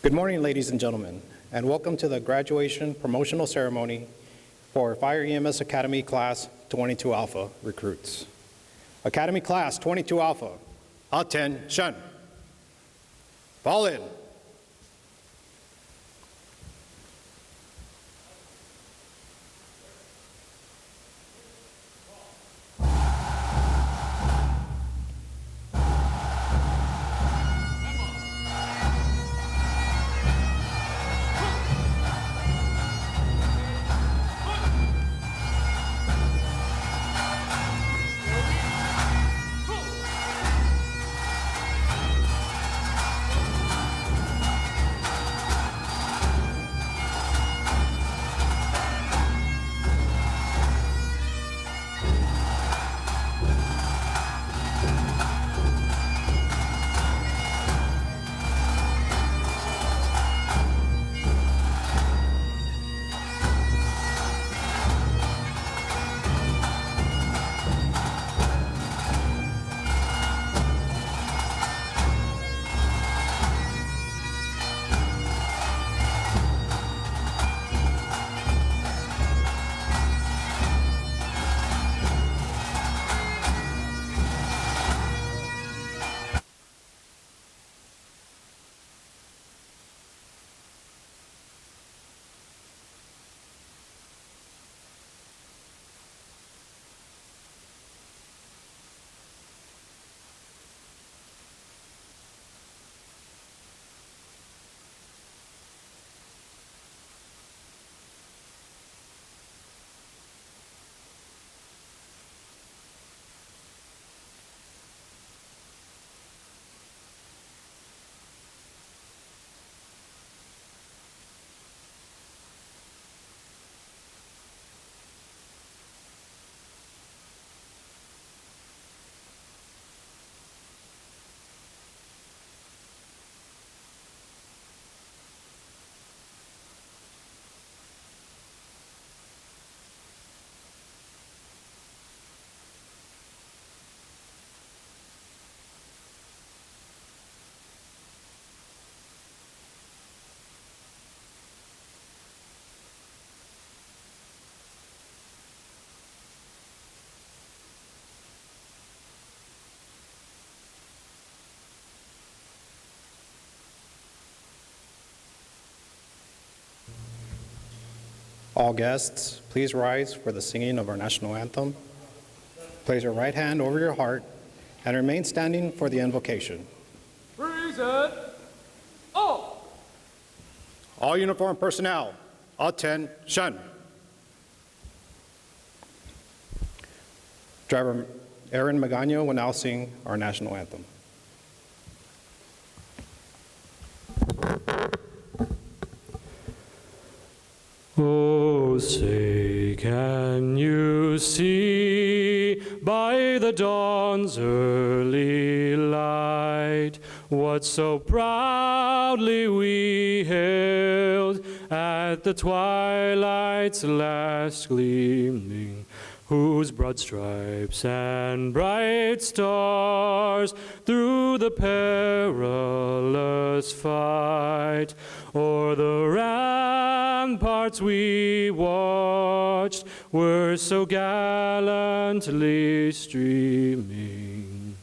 Good morning, ladies and gentlemen, and welcome to the graduation promotional ceremony for Fire EMS Academy Class 22 Alpha recruits. Academy Class 22 Alpha, attention. Fall in. All guests, please rise for the singing of our national anthem. Place your right hand over your heart and remain standing for the invocation. Present. All Uniformed personnel, attention. Driver Aaron Magano will now sing our national anthem. Oh, say, can you see by the dawn's early light what so proudly we hailed at the twilight's last gleaming, whose broad stripes and bright stars through the perilous fight o'er the ramparts we watched were so gallantly streaming,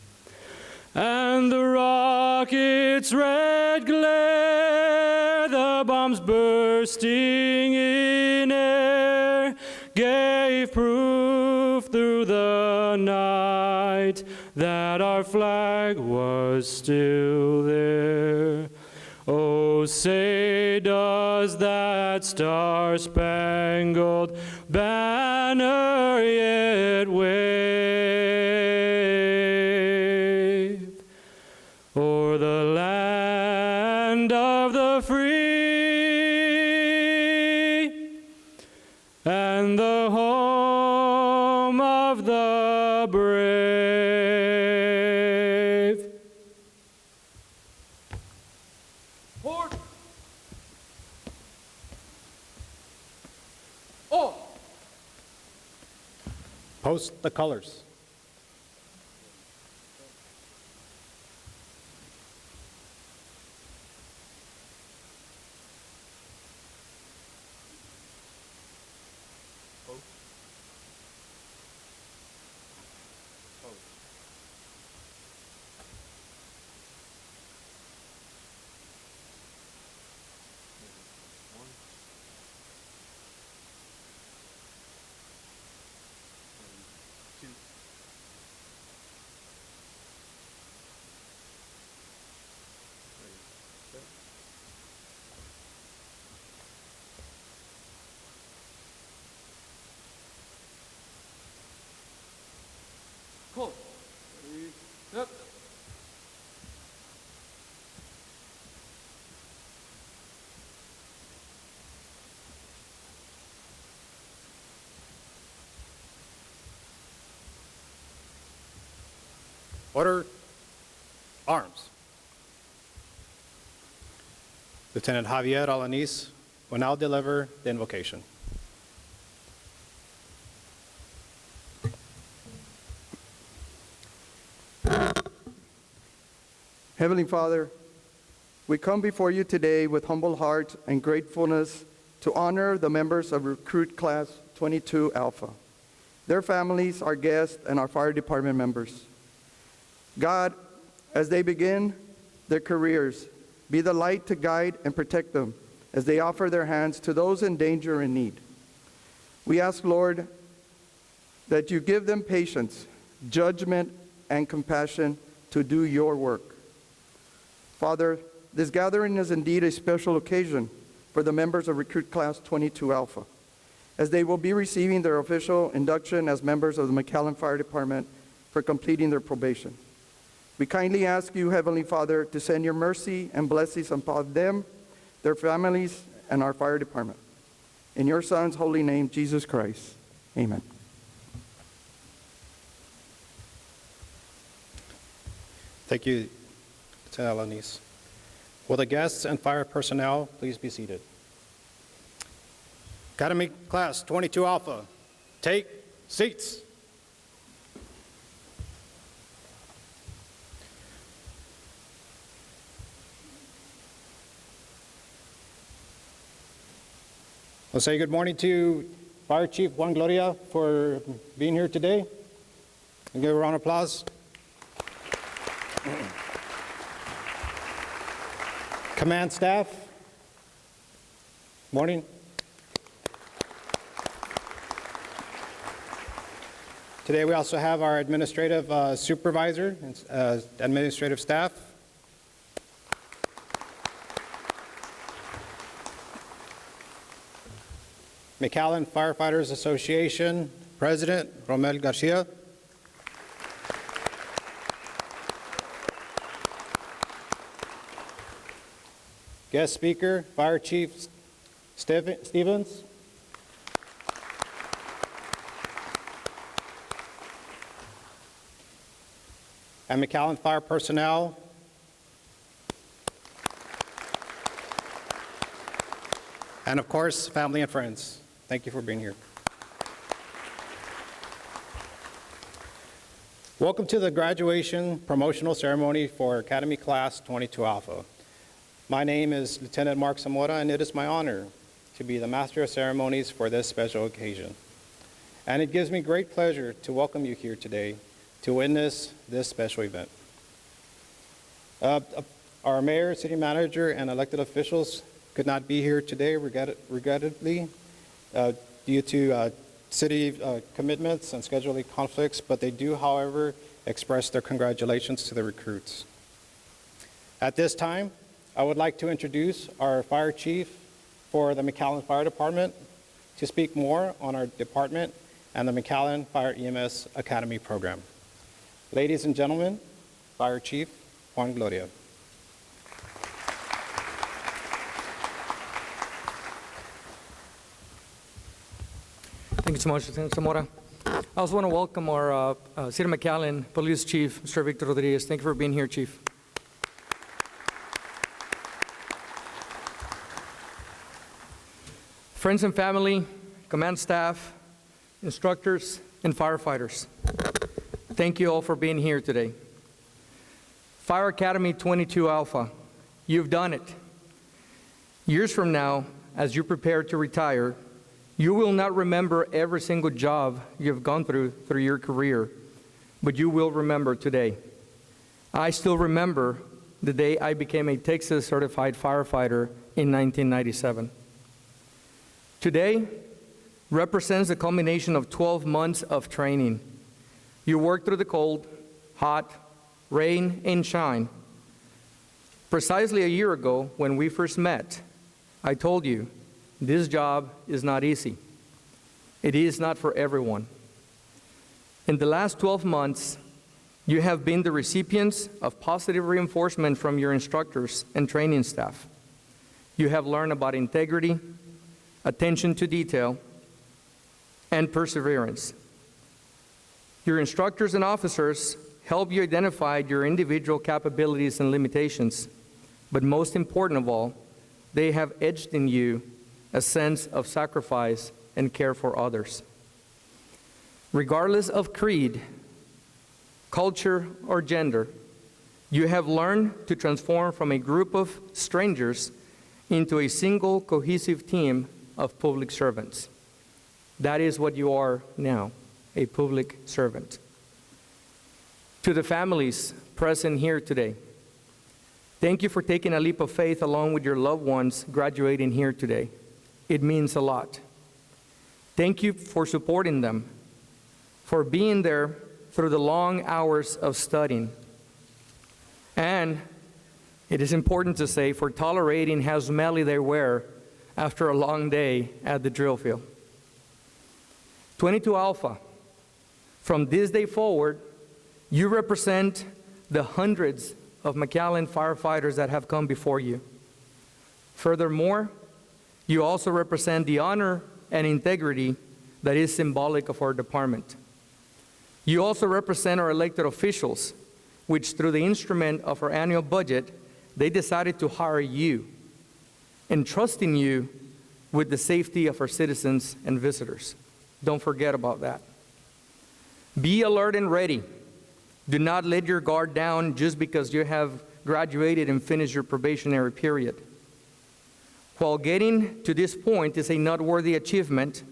and the rocket's red glare, the bombs bursting in air, gave proof through the night that our flag was still there. Oh, say, does that star-spangled banner yet wave o'er the land of the free and the home of the brave? Port. Post the colors. Hold. Ready, set. Order. Arms. Lieutenant Javier Alanis will now deliver the invocation. Heavenly Father, we come before you today with humble hearts and gratefulness to honor the members of Recruit Class 22 Alpha, their families, our guests, and our fire department members. God, as they begin their careers, be the light to guide and protect them as they offer their hands to those in danger and need. We ask, Lord, that you give them patience, judgment, and compassion to do your work. Father, this gathering is indeed a special occasion for the members of Recruit Class 22 Alpha, as they will be receiving their official induction as members of the McAllen Fire Department for completing their probation. We kindly ask you, Heavenly Father, to send your mercy and blessings upon them, their families, and our fire department. In your Son's holy name, Jesus Christ. Amen. Thank you, Lieutenant Alanis. Will the guests and fire personnel please be seated? Academy Class 22 Alpha, take seats. I'll say good morning to Fire Chief Juan Gloria for being here today. And give a round of applause. Command staff, morning. Today we also have our administrative supervisor and administrative staff. McAllen Firefighters Association President Romel Garcia. Guest speaker, Fire Chief Stevens. And McAllen Fire personnel. And of course, family and friends. Thank you for being here. Welcome to the graduation promotional ceremony for Academy Class 22 Alpha. My name is Lieutenant Mark Zamora, and it is my honor to be the Master of Ceremonies for this special occasion. And it gives me great pleasure to welcome you here today to witness this special event. Our mayor, city manager, and elected officials could not be here today, regrettably, due to city commitments and scheduling conflicts, but they do, however, express their congratulations to the recruits. At this time, I would like to introduce our fire chief for the McAllen Fire Department to speak more on our department and the McAllen Fire EMS Academy program. Ladies and gentlemen, Fire Chief Juan Gloria. Thank you so much, Lieutenant Zamora. I also want to welcome our City of McAllen Police Chief, Mr. Victor Rodriguez. Thank you for being here, Chief. Friends and family, command staff, instructors, and firefighters, thank you all for being here today. Fire Academy 22 Alpha, you've done it. Years from now, as you prepare to retire, you will not remember every single job you've gone through your career, but you will remember today. I still remember the day I became a Texas certified firefighter in 1997. Today represents the culmination of 12 months of training. You worked through the cold, hot, rain, and shine. Precisely a year ago, when we first met, I told you, this job is not easy. It is not for everyone. In the last 12 months, You have been the recipients of positive reinforcement from your instructors and training staff. You have learned about integrity, attention to detail, and perseverance. Your instructors and officers help you identify your individual capabilities and limitations, but most important of all, they have etched in you a sense of sacrifice and care for others. Regardless of creed, culture, or gender, you have learned to transform from a group of strangers into a single cohesive team of public servants. That is what you are now, a public servant. To the families present here today, thank you for taking a leap of faith along with your loved ones graduating here today. It means a lot. Thank you for supporting them, for being there through the long hours of studying. And it is important to say, for tolerating how smelly they were after a long day at the drill field. 22 Alpha, from this day forward, you represent the hundreds of McAllen firefighters that have come before you. Furthermore, you also represent the honor and integrity that is symbolic of our department. You also represent our elected officials, which through the instrument of our annual budget, they decided to hire you, entrusting you with the safety of our citizens and visitors. Don't forget about that. Be alert and ready. Do not let your guard down just because you have graduated and finished your probationary period. While getting to this point is a noteworthy achievement,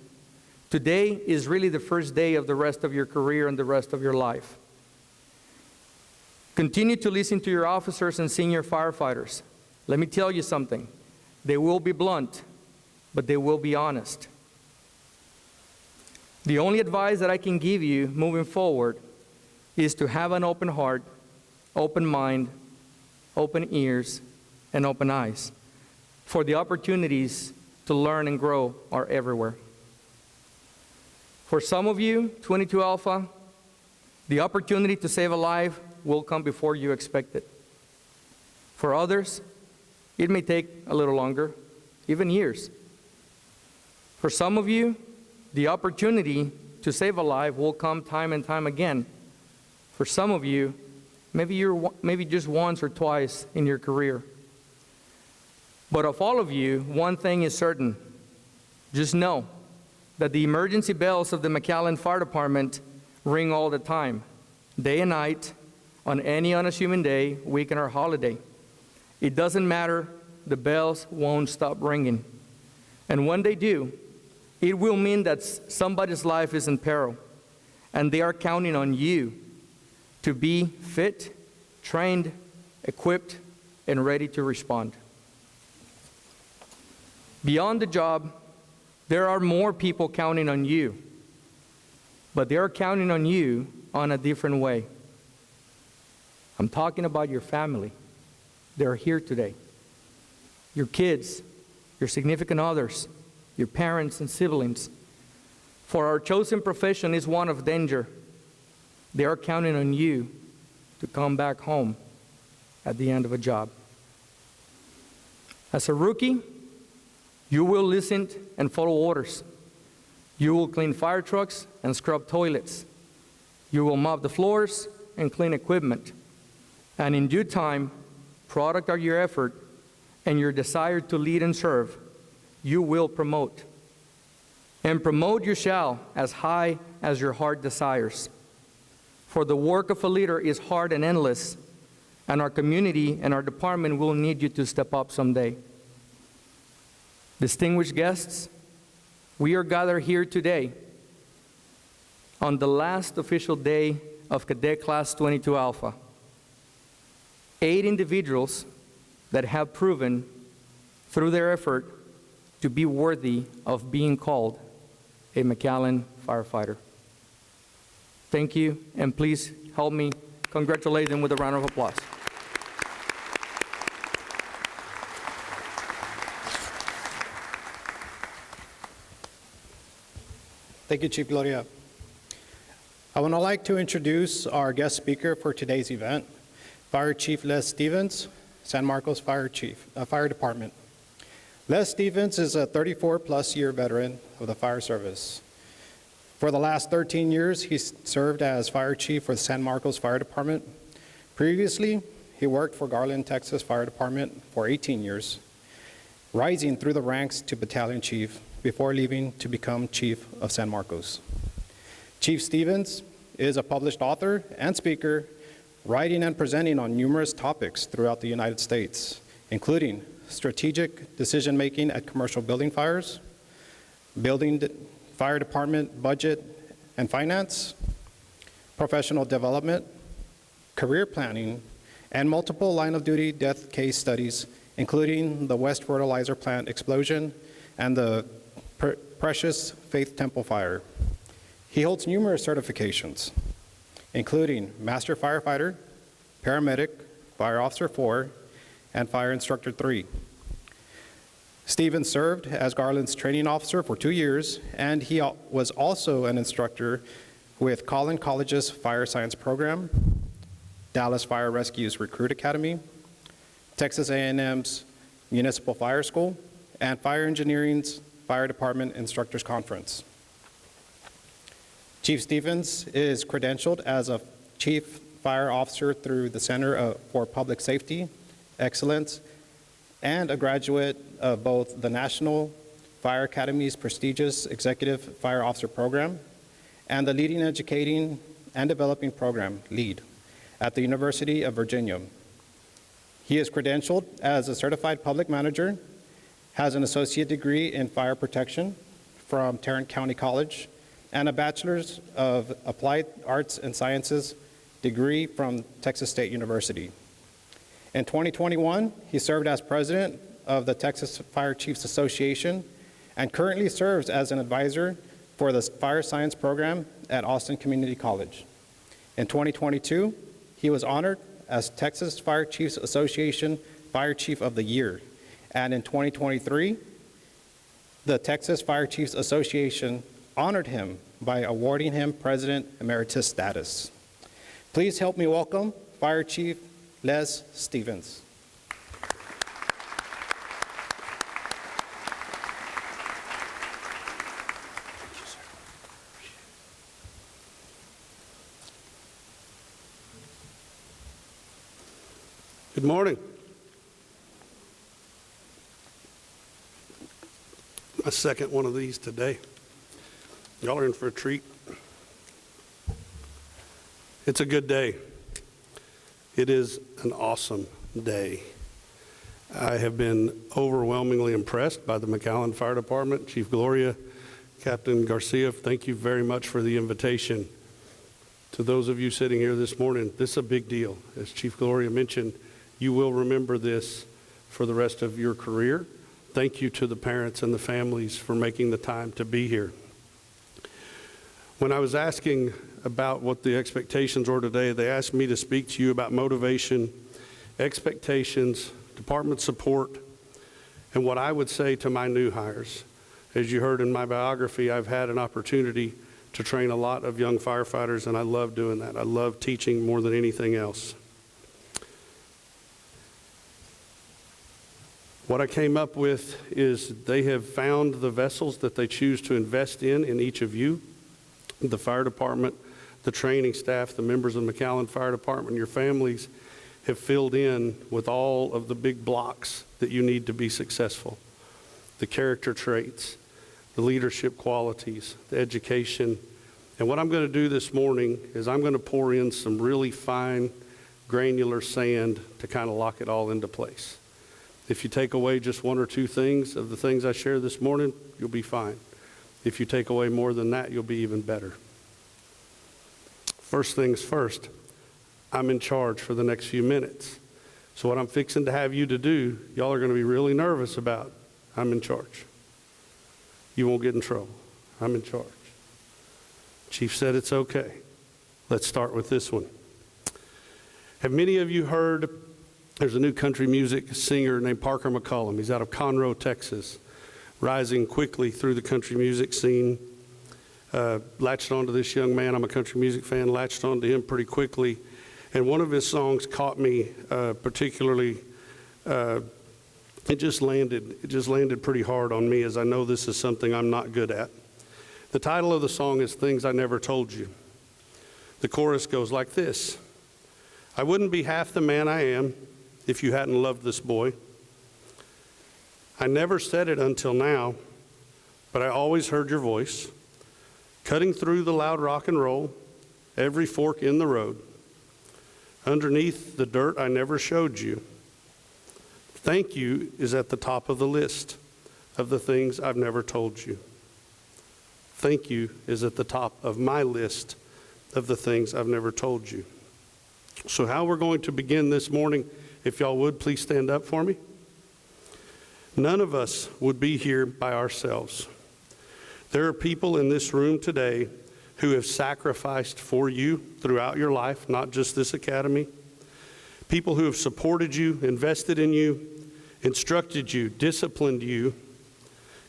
today is really the first day of the rest of your career and the rest of your life. Continue to listen to your officers and senior firefighters. Let me tell you something. They will be blunt, but they will be honest. The only advice that I can give you moving forward is to have an open heart, open mind, open ears, and open eyes, for the opportunities to learn and grow are everywhere. For some of you, 22 Alpha, the opportunity to save a life will come before you expect it. For others, it may take a little longer, even years. For some of you, the opportunity to save a life will come time and time again. For some of you, maybe just once or twice in your career. But of all of you, one thing is certain. Just know that the emergency bells of the McAllen Fire Department ring all the time, day and night, on any unassuming day, weekend, or holiday. It doesn't matter, the bells won't stop ringing. And when they do, it will mean that somebody's life is in peril, and they are counting on you to be fit, trained, equipped, and ready to respond. Beyond the job, there are more people counting on you, but they are counting on you on a different way. I'm talking about your family. They're here today. Your kids, your significant others, your parents and siblings. For our chosen profession is one of danger. They are counting on you to come back home at the end of a job. As a rookie, you will listen and follow orders. You will clean fire trucks and scrub toilets. You will mop the floors and clean equipment. And in due time, product of your effort and your desire to lead and serve, you will promote. And promote you shall as high as your heart desires. For the work of a leader is hard and endless, and our community and our department will need you to step up someday. Distinguished guests, we are gathered here today on the last official day of Cadet Class 22 Alpha. 8 individuals that have proven through their effort to be worthy of being called a McAllen firefighter. Thank you, and please help me congratulate them with a round of applause. Thank you, Chief Gloria. I would now like to introduce our guest speaker for today's event, Fire Chief Les Stevens, San Marcos Fire Department. Les Stevens is a 34-plus year veteran of the fire service. For the last 13 years, he served as fire chief for the San Marcos Fire Department. Previously, he worked for Garland, Texas Fire Department for 18 years, rising through the ranks to battalion chief before leaving to become chief of San Marcos. Chief Stevens is a published author and speaker, writing and presenting on numerous topics throughout the United States, including strategic decision-making at commercial building fires, building fire department budget and finance, professional development, career planning, and multiple line-of-duty death case studies, including the West Fertilizer Plant explosion and the Precious Faith Temple fire. He holds numerous certifications, including Master Firefighter, Paramedic, Fire Officer 4, and Fire Instructor 3. Stevens served as Garland's training officer for 2 years, and he was also an instructor with Collin College's Fire Science Program, Dallas Fire Rescue's Recruit Academy, Texas A&M's Municipal Fire School, and Fire Engineering's Fire Department Instructors Conference. Chief Stevens is credentialed as a Chief Fire Officer through the Center for Public Safety Excellence and a graduate of both the National Fire Academy's prestigious Executive Fire Officer Program and the Leading Educating and Developing Program, LEAD, at the University of Virginia. He is credentialed as a certified public manager, has an associate degree in fire protection from Tarrant County College, and a Bachelor's of Applied Arts and Sciences degree from Texas State University. In 2021, he served as president of the Texas Fire Chiefs Association and currently serves as an advisor for the Fire Science Program at Austin Community College. In 2022, he was honored as Texas Fire Chiefs Association Fire Chief of the Year. And in 2023, the Texas Fire Chiefs Association honored him by awarding him President Emeritus status. Please help me welcome Fire Chief Les Stevens. Good morning. My second one of these today. Y'all are in for a treat. It's a good day. It is an awesome day. I have been overwhelmingly impressed by the McAllen Fire Department. Chief Gloria, Captain Garcia, thank you very much for the invitation. To those of you sitting here this morning, this is a big deal. As Chief Gloria mentioned, you will remember this for the rest of your career. Thank you to the parents and the families for making the time to be here. When I was asking about what the expectations were today, they asked me to speak to you about motivation, expectations, department support, and what I would say to my new hires. As you heard in my biography, I've had an opportunity to train a lot of young firefighters, and I love doing that. I love teaching more than anything else. What I came up with is they have found the vessels that they choose to invest in each of you, the fire department, the training staff, the members of the McAllen Fire Department, your families have filled in with all of the big blocks that you need to be successful. The character traits, the leadership qualities, the education. And what I'm going to do this morning is I'm going to pour in some really fine, granular sand to kind of lock it all into place. If you take away just one or two things of the things I share this morning, you'll be fine. If you take away more than that, you'll be even better. First things first, I'm in charge for the next few minutes. So what I'm fixing to have you to do, y'all are going to be really nervous about. I'm in charge. You won't get in trouble. I'm in charge. Chief said it's okay. Let's start with this one. Have many of you heard, there's a new country music singer named Parker McAllen. He's out of Conroe, Texas, rising quickly through the country music scene. latched onto this young man. I'm a country music fan, latched onto him pretty quickly. And one of his songs caught me particularly. It just landed pretty hard on me, as I know this is something I'm not good at. The title of the song is Things I Never Told You. The chorus goes like this: I wouldn't be half the man I am if you hadn't loved this boy. I never said it until now, but I always heard your voice, cutting through the loud rock and roll, every fork in the road. Underneath the dirt I never showed you. Thank you is at the top of the list of the things I've never told you. Thank you is at the top of my list of the things I've never told you. So how we're going to begin this morning, if y'all would, please stand up for me. None of us would be here by ourselves. There are people in this room today who have sacrificed for you throughout your life, not just this academy. People who have supported you, invested in you, instructed you, disciplined you,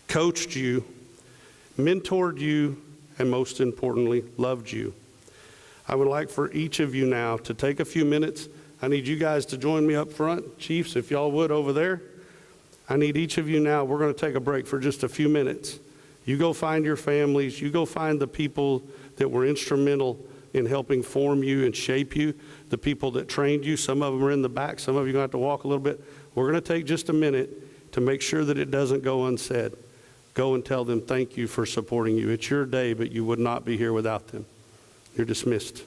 coached you, mentored you, and most importantly, loved you. I would like for each of you now to take a few minutes. I need you guys to join me up front. Chiefs, if y'all would, over there. I need each of you now. We're going to take a break for just a few minutes. You go find your families. You go find the people that were instrumental in helping form you and shape you, the people that trained you. Some of them are in the back. Some of you are going to have to walk a little bit. We're going to take just a minute to make sure that it doesn't go unsaid. Go and tell them thank you for supporting you. It's your day, but you would not be here without them. You're dismissed.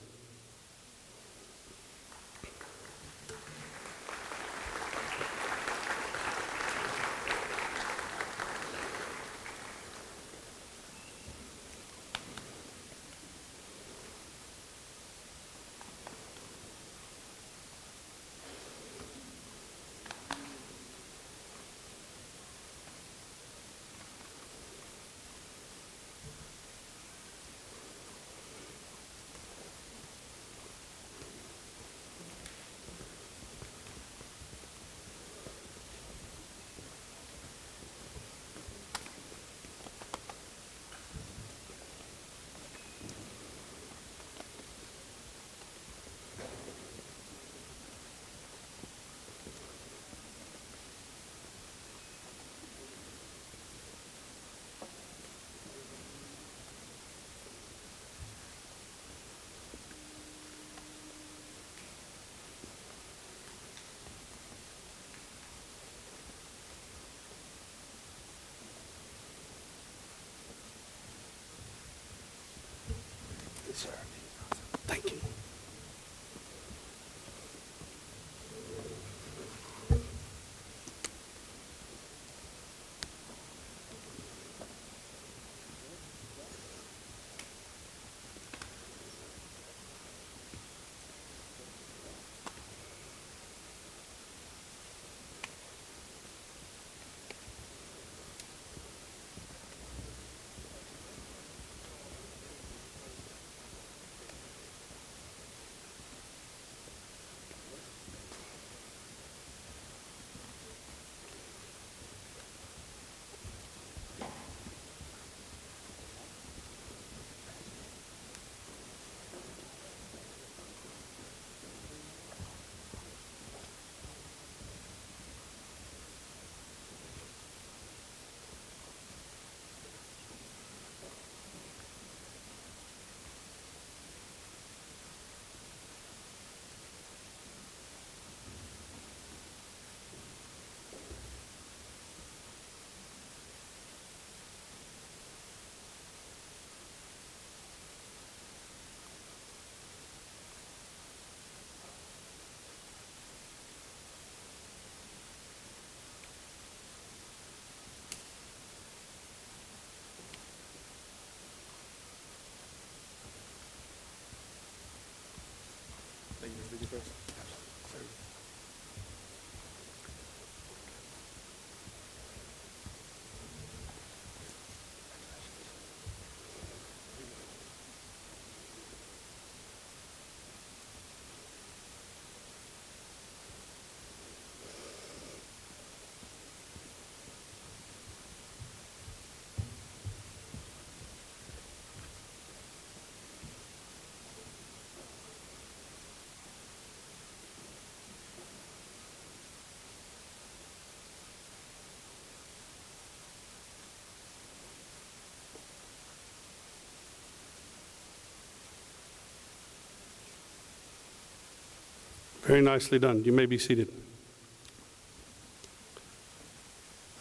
Very nicely done. You may be seated.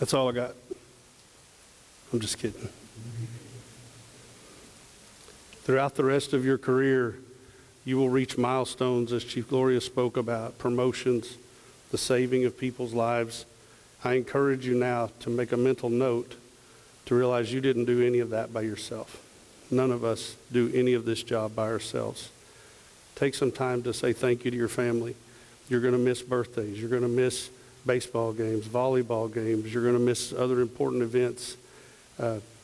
That's all I got. I'm just kidding. Throughout the rest of your career, you will reach milestones, as Chief Gloria spoke about, promotions, the saving of people's lives. I encourage you now to make a mental note to realize you didn't do any of that by yourself. None of us do any of this job by ourselves. Take some time to say thank you to your family. You're going to miss birthdays. You're going to miss baseball games, volleyball games. You're going to miss other important events.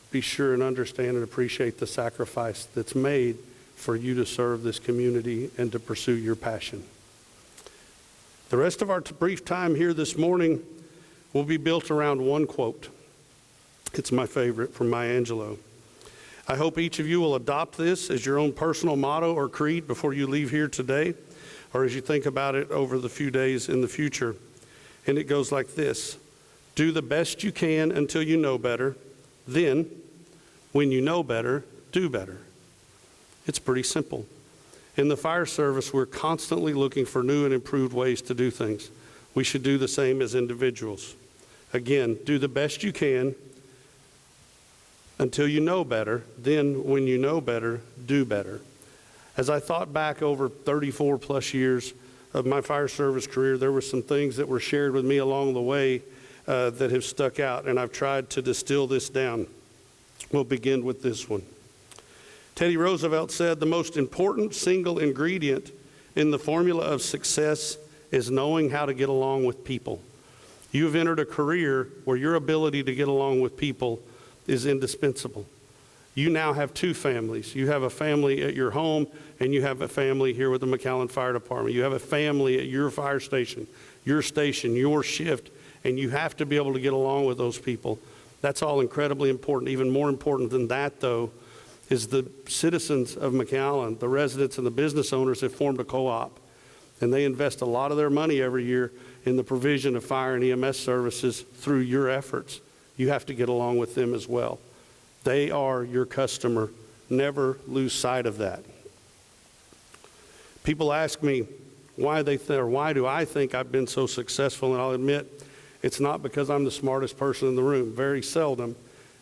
Be sure and understand and appreciate the sacrifice that's made for you to serve this community and to pursue your passion. The rest of our brief time here this morning will be built around one quote. It's my favorite from Maya Angelou. I hope each of you will adopt this as your own personal motto or creed before you leave here today, or as you think about it over the few days in the future. And it goes like this: do the best you can until you know better. Then, when you know better, do better. It's pretty simple. In the fire service, we're constantly looking for new and improved ways to do things. We should do the same as individuals. Again, do the best you can until you know better. Then, when you know better, do better. As I thought back over 34 plus years of my fire service career, there were some things that were shared with me along the way that have stuck out, and I've tried to distill this down. We'll begin with this one. Teddy Roosevelt said, the most important single ingredient in the formula of success is knowing how to get along with people. You've entered a career where your ability to get along with people is indispensable. You now have two families. You have a family at your home, and you have a family here with the McAllen Fire Department. You have a family at your fire station, your shift, and you have to be able to get along with those people. That's all incredibly important. Even more important than that, though, is the citizens of McAllen, the residents and the business owners have formed a co-op, and they invest a lot of their money every year in the provision of fire and EMS services through your efforts. You have to get along with them as well. They are your customer. Never lose sight of that. People ask me why do I think I've been so successful, and I'll admit it's not because I'm the smartest person in the room. Very seldom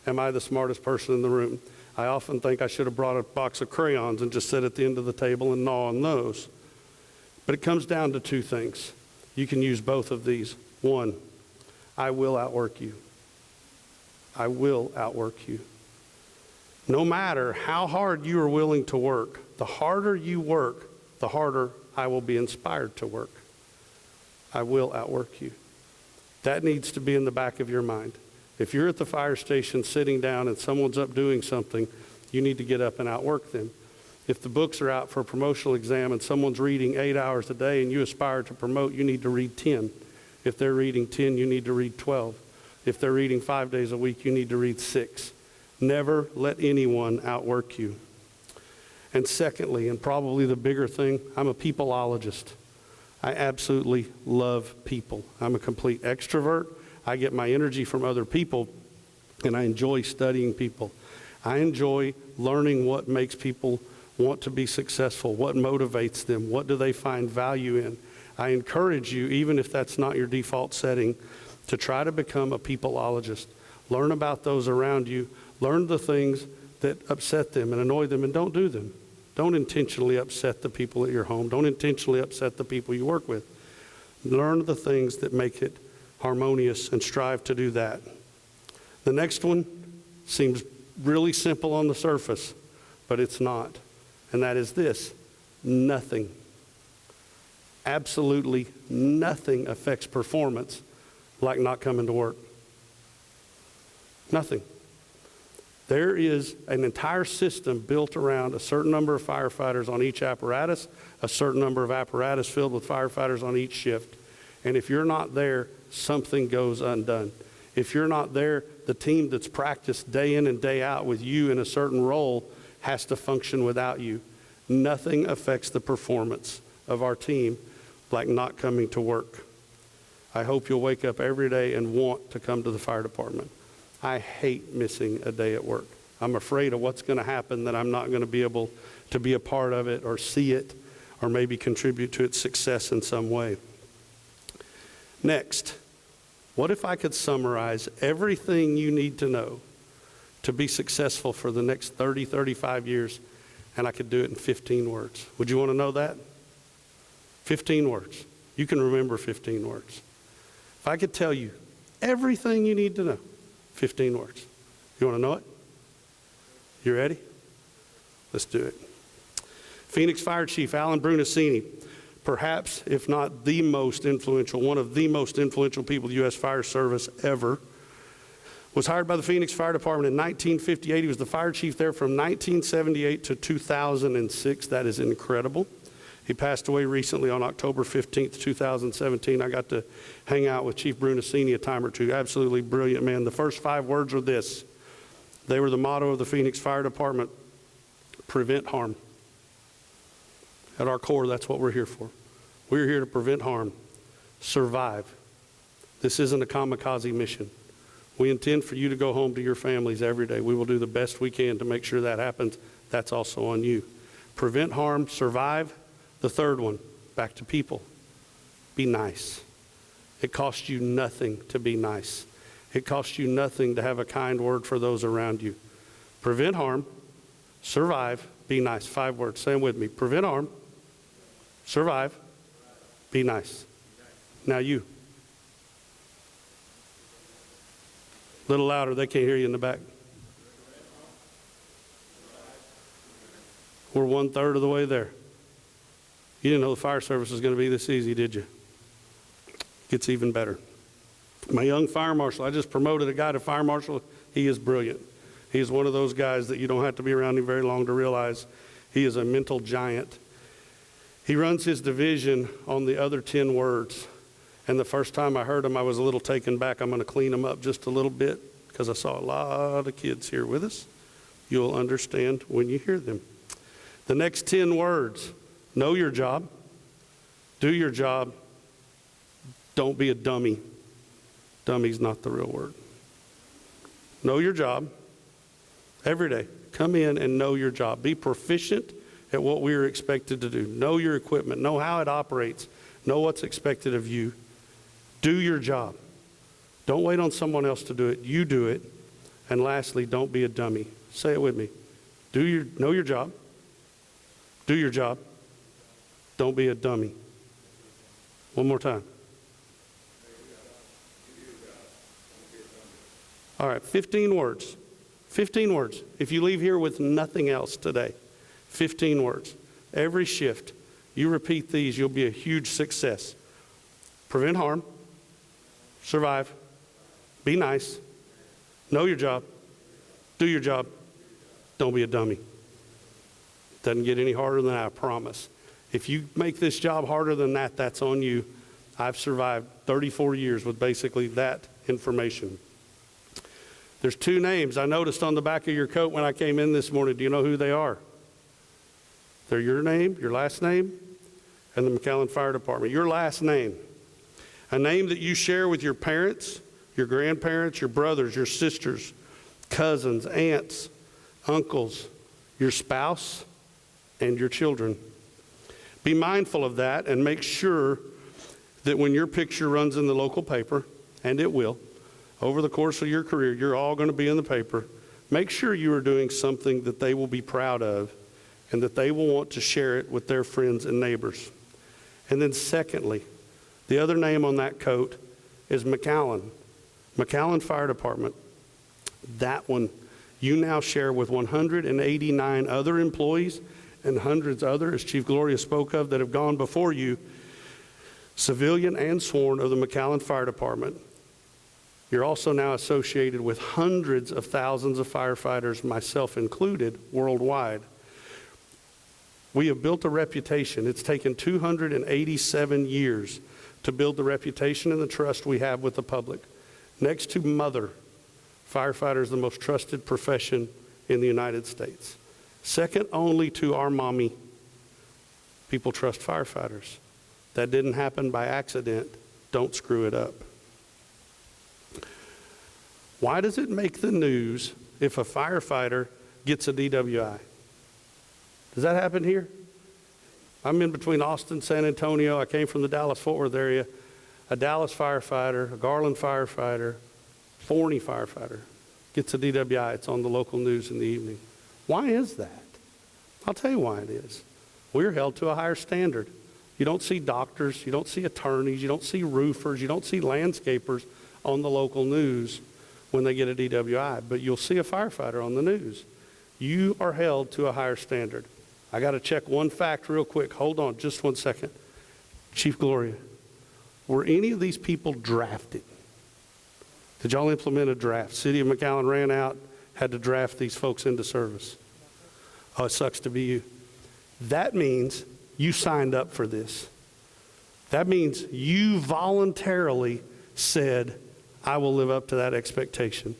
am I the smartest person in the room. I often think I should have brought a box of crayons and just sit at the end of the table and gnaw on those. But it comes down to two things. You can use both of these. One, I will outwork you. I will outwork you. No matter how hard you are willing to work, the harder you work, the harder I will be inspired to work. I will outwork you. That needs to be in the back of your mind. If you're at the fire station sitting down and someone's up doing something, you need to get up and outwork them. If the books are out for a promotional exam and someone's reading 8 hours a day and you aspire to promote, you need to read 10. If they're reading 10, you need to read 12. If they're reading 5 days a week, you need to read 6. Never let anyone outwork you. And secondly, and probably the bigger thing, I'm a peopleologist. I absolutely love people. I'm a complete extrovert. I get my energy from other people, and I enjoy studying people. I enjoy learning what makes people want to be successful, what motivates them, what do they find value in. I encourage you, even if that's not your default setting, to try to become a peopleologist. Learn about those around you. Learn the things that upset them and annoy them, and don't do them. Don't intentionally upset the people at your home. Don't intentionally upset the people you work with. Learn the things that make it harmonious and strive to do that. The next one seems really simple on the surface, but it's not. And that is this: nothing, absolutely nothing affects performance like not coming to work. Nothing. There is an entire system built around a certain number of firefighters on each apparatus, a certain number of apparatus filled with firefighters on each shift. And if you're not there, something goes undone. If you're not there, the team that's practiced day in and day out with you in a certain role has to function without you. Nothing affects the performance of our team like not coming to work. I hope you'll wake up every day and want to come to the fire department. I hate missing a day at work. I'm afraid of what's going to happen, that I'm not going to be able to be a part of it or see it or maybe contribute to its success in some way. Next, what if I could summarize everything you need to know to be successful for the next 30, 35 years, and I could do it in 15 words? Would you want to know that? 15 words. You can remember 15 words. If I could tell you everything you need to know, 15 words. You want to know it? You ready? Let's do it. Phoenix Fire Chief Alan Brunacini, perhaps, if not the most influential, one of the most influential people in the U.S. Fire Service ever, was hired by the Phoenix Fire Department in 1958. He was the fire chief there from 1978 to 2006. That is incredible. He passed away recently on October 15th, 2017. I got to hang out with Chief Brunacini a time or two. Absolutely brilliant man. The first 5 words were this. They were the motto of the Phoenix Fire Department: prevent harm. At our core, that's what we're here for. We're here to prevent harm, survive. This isn't a kamikaze mission. We intend for you to go home to your families every day. We will do the best we can to make sure that happens. That's also on you. Prevent harm, survive. The third one, back to people. Be nice. It costs you nothing to be nice. It costs you nothing to have a kind word for those around you. Prevent harm, survive, be nice. 5 words. Say them with me. Prevent harm, survive, be nice. Now you. A little louder, they can't hear you in the back. We're 1/3 of the way there. You didn't know the fire service was going to be this easy, did you? Gets even better. My young fire marshal, I just promoted a guy to fire marshal. He is brilliant. He is one of those guys that you don't have to be around him very long to realize he is a mental giant. He runs his division on the other 10 words. And the first time I heard him, I was a little taken back. I'm going to clean them up just a little bit because I saw a lot of kids here with us. You'll understand when you hear them. The next 10 words: know your job, do your job, don't be a dummy. Dummy's not the real word. Know your job every day. Come in and know your job. Be proficient at what we are expected to do. Know your equipment. Know how it operates. Know what's expected of you. Do your job. Don't wait on someone else to do it. You do it. And lastly, don't be a dummy. Say it with me. Know your job. Do your job. Don't be a dummy. One more time. All right, 15 words. 15 words. If you leave here with nothing else today, 15 words. Every shift, you repeat these, you'll be a huge success. Prevent harm. Survive. Be nice. Know your job. Do your job. Don't be a dummy. Doesn't get any harder than that, I promise. If you make this job harder than that, that's on you. I've survived 34 years with basically that information. There's 2 names I noticed on the back of your coat when I came in this morning. Do you know who they are? They're your name, your last name, and the McAllen Fire Department. Your last name. A name that you share with your parents, your grandparents, your brothers, your sisters, cousins, aunts, uncles, your spouse, and your children. Be mindful of that and make sure that when your picture runs in the local paper, and it will, over the course of your career, you're all going to be in the paper. Make sure you are doing something that they will be proud of and that they will want to share it with their friends and neighbors. And then secondly, the other name on that coat is McAllen. McAllen Fire Department. That one you now share with 189 other employees and hundreds other, as Chief Gloria spoke of, that have gone before you, civilian and sworn, of the McAllen Fire Department. You're also now associated with hundreds of thousands of firefighters, myself included, worldwide. We have built a reputation. It's taken 287 years to build the reputation and the trust we have with the public. Next to mother, firefighter is the most trusted profession in the United States. Second only to our mommy, people trust firefighters. That didn't happen by accident. Don't screw it up. Why does it make the news if a firefighter gets a DWI? Does that happen here? I'm in between Austin, San Antonio. I came from the Dallas-Fort Worth area. A Dallas firefighter, a Garland firefighter, Forney firefighter gets a DWI. It's on the local news in the evening. Why is that? I'll tell you why it is. We're held to a higher standard. You don't see doctors, you don't see attorneys, you don't see roofers, you don't see landscapers on the local news when they get a DWI, but you'll see a firefighter on the news. You are held to a higher standard. I got to check one fact real quick. Hold on just 1 second. Chief Gloria, were any of these people drafted? Did y'all implement a draft? City of McAllen ran out, had to draft these folks into service. Oh, it sucks to be you. That means you signed up for this. That means you voluntarily said, I will live up to that expectation.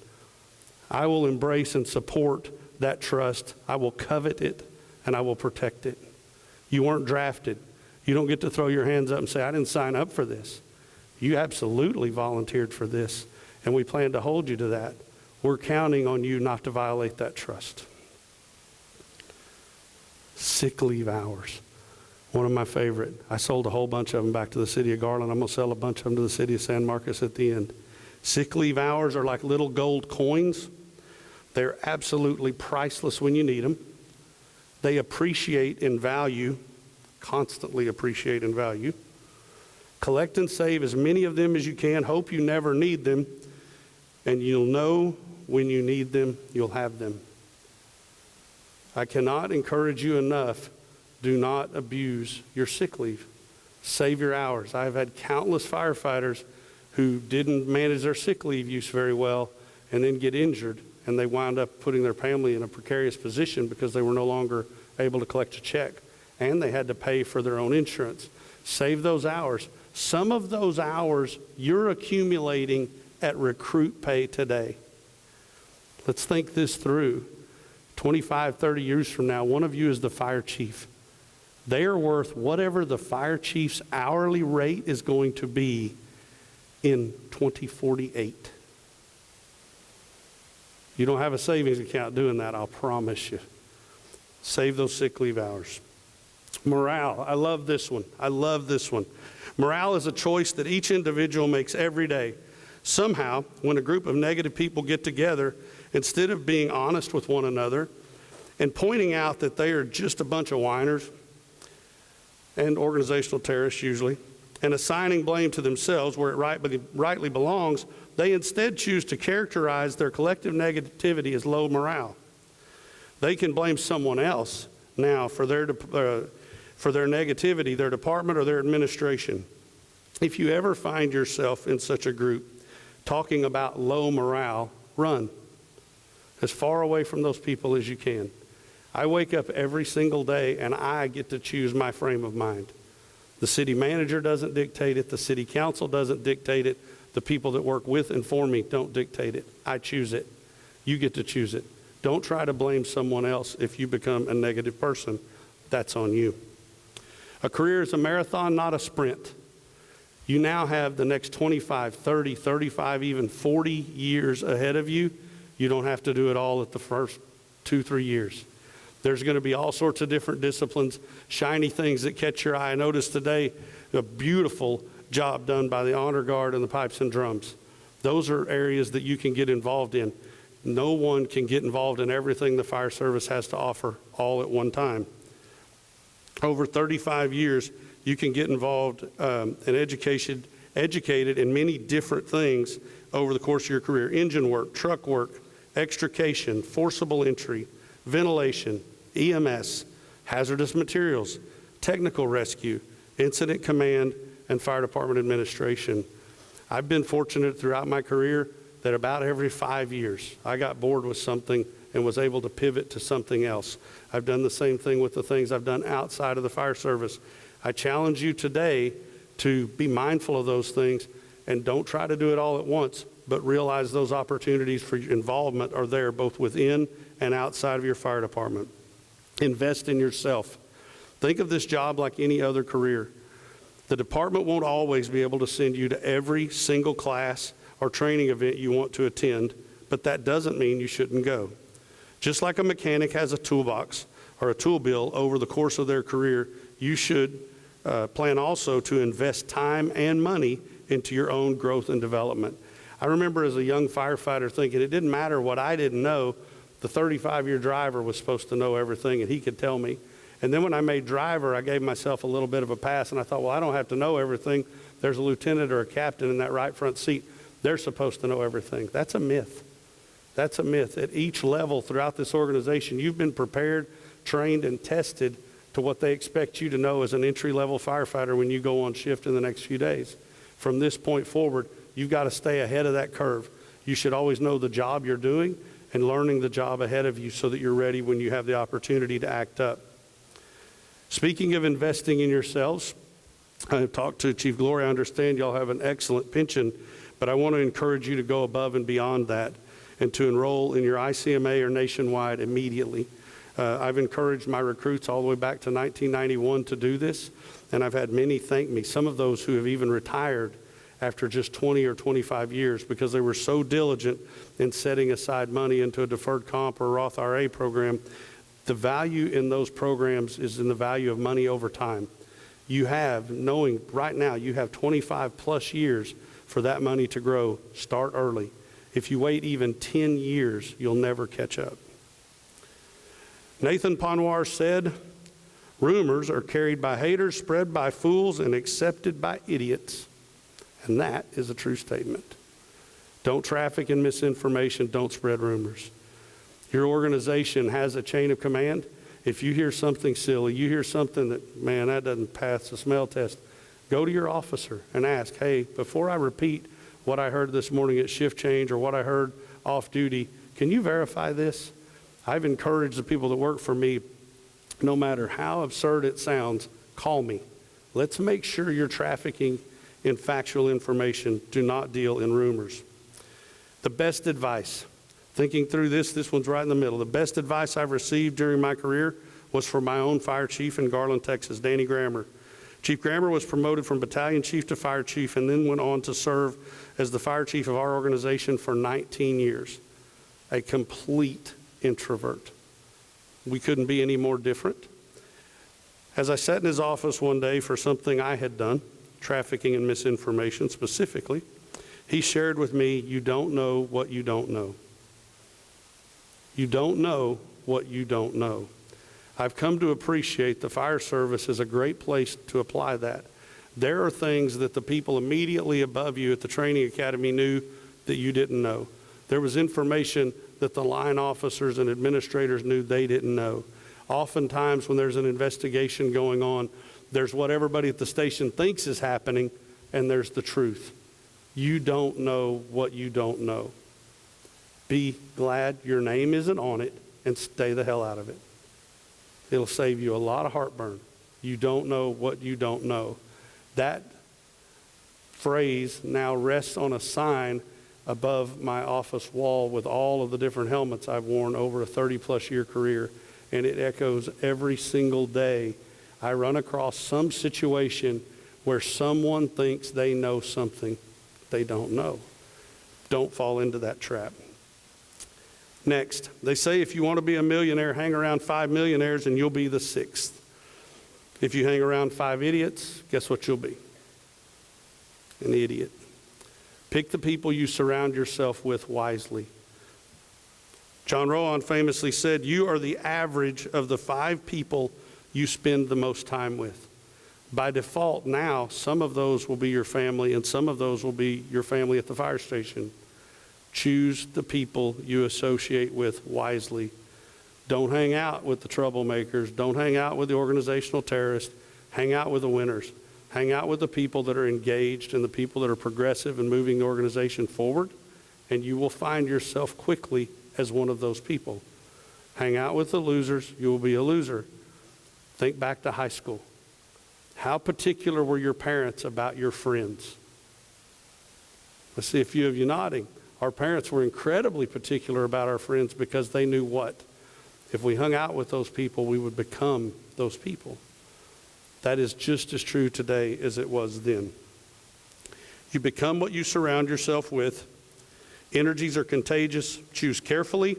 I will embrace and support that trust. I will covet it, and I will protect it. You weren't drafted. You don't get to throw your hands up and say, I didn't sign up for this. You absolutely volunteered for this, and we plan to hold you to that. We're counting on you not to violate that trust. Sick leave hours. One of my favorite. I sold a whole bunch of them back to the city of Garland. I'm going to sell a bunch of them to the city of San Marcos at the end. Sick leave hours are like little gold coins. They're absolutely priceless when you need them. They appreciate in value, constantly appreciate in value. Collect and save as many of them as you can. Hope you never need them. And you'll know when you need them, you'll have them. I cannot encourage you enough. Do not abuse your sick leave. Save your hours. I've had countless firefighters who didn't manage their sick leave use very well and then get injured, and they wind up putting their family in a precarious position because they were no longer able to collect a check, and they had to pay for their own insurance. Save those hours. Some of those hours you're accumulating at recruit pay today. Let's think this through. 25, 30 years from now, one of you is the fire chief. They are worth whatever the fire chief's hourly rate is going to be in 2048. You don't have a savings account doing that, I'll promise you. Save those sick leave hours. Morale, I love this one. I love this one. Morale is a choice that each individual makes every day. Somehow, when a group of negative people get together, instead of being honest with one another and pointing out that they are just a bunch of whiners and organizational terrorists usually, and assigning blame to themselves where it rightly belongs, they instead choose to characterize their collective negativity as low morale. They can blame someone else now for their negativity, their department or their administration. If you ever find yourself in such a group talking about low morale, run as far away from those people as you can. I wake up every single day and I get to choose my frame of mind. The city manager doesn't dictate it. The city council doesn't dictate it. The people that work with and for me don't dictate it. I choose it. You get to choose it. Don't try to blame someone else if you become a negative person. That's on you. A career is a marathon, not a sprint. You now have the next 25, 30, 35, even 40 years ahead of you. You don't have to do it all at the first 2-3 years. There's going to be all sorts of different disciplines, shiny things that catch your eye. I noticed today a beautiful job done by the honor guard and the pipes and drums. Those are areas that you can get involved in. No one can get involved in everything the fire service has to offer all at one time. Over 35 years, you can get involved and educated in many different things over the course of your career. Engine work, truck work, extrication, forcible entry, ventilation, EMS, hazardous materials, technical rescue, incident command, and fire department administration. I've been fortunate throughout my career that about every 5 years, I got bored with something and was able to pivot to something else. I've done the same thing with the things I've done outside of the fire service. I challenge you today to be mindful of those things and don't try to do it all at once, but realize those opportunities for involvement are there both within and outside of your fire department. Invest in yourself. Think of this job like any other career. The department won't always be able to send you to every single class or training event you want to attend, but that doesn't mean you shouldn't go. Just like a mechanic has a toolbox or a tool bill over the course of their career, you should plan also to invest time and money into your own growth and development. I remember as a young firefighter thinking it didn't matter what I didn't know. The 35-year driver was supposed to know everything, and he could tell me. And then when I made driver, I gave myself a little bit of a pass, and I thought, well, I don't have to know everything. There's a lieutenant or a captain in that right front seat. They're supposed to know everything. That's a myth. That's a myth. At each level throughout this organization, you've been prepared, trained, and tested to what they expect you to know as an entry-level firefighter when you go on shift in the next few days. From this point forward, you've got to stay ahead of that curve. You should always know the job you're doing and learning the job ahead of you so that you're ready when you have the opportunity to act up. Speaking of investing in yourselves, I talked to Chief Gloria. I understand y'all have an excellent pension, but I want to encourage you to go above and beyond that and to enroll in your ICMA or nationwide immediately. I've encouraged my recruits all the way back to 1991 to do this, and I've had many thank me, some of those who have even retired after just 20 or 25 years because they were so diligent in setting aside money into a deferred comp or Roth IRA program. The value in those programs is in the value of money over time. You have, knowing right now, you have 25 plus years for that money to grow. Start early. If you wait even 10 years, you'll never catch up. Nathan Panwar said, rumors are carried by haters, spread by fools, and accepted by idiots. And that is a true statement. Don't traffic in misinformation. Don't spread rumors. Your organization has a chain of command. If you hear something silly, you hear something that, man, that doesn't pass the smell test, go to your officer and ask, hey, before I repeat what I heard this morning at shift change or what I heard off duty, can you verify this? I've encouraged the people that work for me, no matter how absurd it sounds, call me. Let's make sure you're trafficking in factual information. Do not deal in rumors. The best advice, thinking through this one's right in the middle. The best advice I've received during my career was from my own fire chief in Garland, Texas, Danny Grammer. Chief Grammer was promoted from battalion chief to fire chief and then went on to serve as the fire chief of our organization for 19 years. A complete introvert. We couldn't be any more different. As I sat in his office one day for something I had done, trafficking in misinformation specifically, he shared with me, you don't know what you don't know. You don't know what you don't know. I've come to appreciate the fire service is a great place to apply that. There are things that the people immediately above you at the training academy knew that you didn't know. There was information that the line officers and administrators knew they didn't know. Oftentimes when there's an investigation going on, there's what everybody at the station thinks is happening, and there's the truth. You don't know what you don't know. Be glad your name isn't on it and stay the hell out of it. It'll save you a lot of heartburn. You don't know what you don't know. That phrase now rests on a sign above my office wall with all of the different helmets I've worn over a 30-plus year career, and it echoes every single day. I run across some situation where someone thinks they know something they don't know. Don't fall into that trap. Next, they say if you want to be a millionaire, hang around 5 millionaires and you'll be the 6th. If you hang around 5 idiots, guess what you'll be? An idiot. Pick the people you surround yourself with wisely. John Rowan famously said, you are the average of the 5 people you spend the most time with. By default now, some of those will be your family and some of those will be your family at the fire station. Choose the people you associate with wisely. Don't hang out with the troublemakers. Don't hang out with the organizational terrorists. Hang out with the winners. Hang out with the people that are engaged and the people that are progressive and moving the organization forward, and you will find yourself quickly as one of those people. Hang out with the losers, you will be a loser. Think back to high school. How particular were your parents about your friends? I see a few of you nodding. Our parents were incredibly particular about our friends because they knew what? If we hung out with those people, we would become those people. That is just as true today as it was then. You become what you surround yourself with. Energies are contagious. Choose carefully.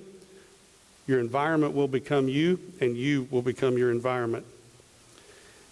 Your environment will become you, and you will become your environment.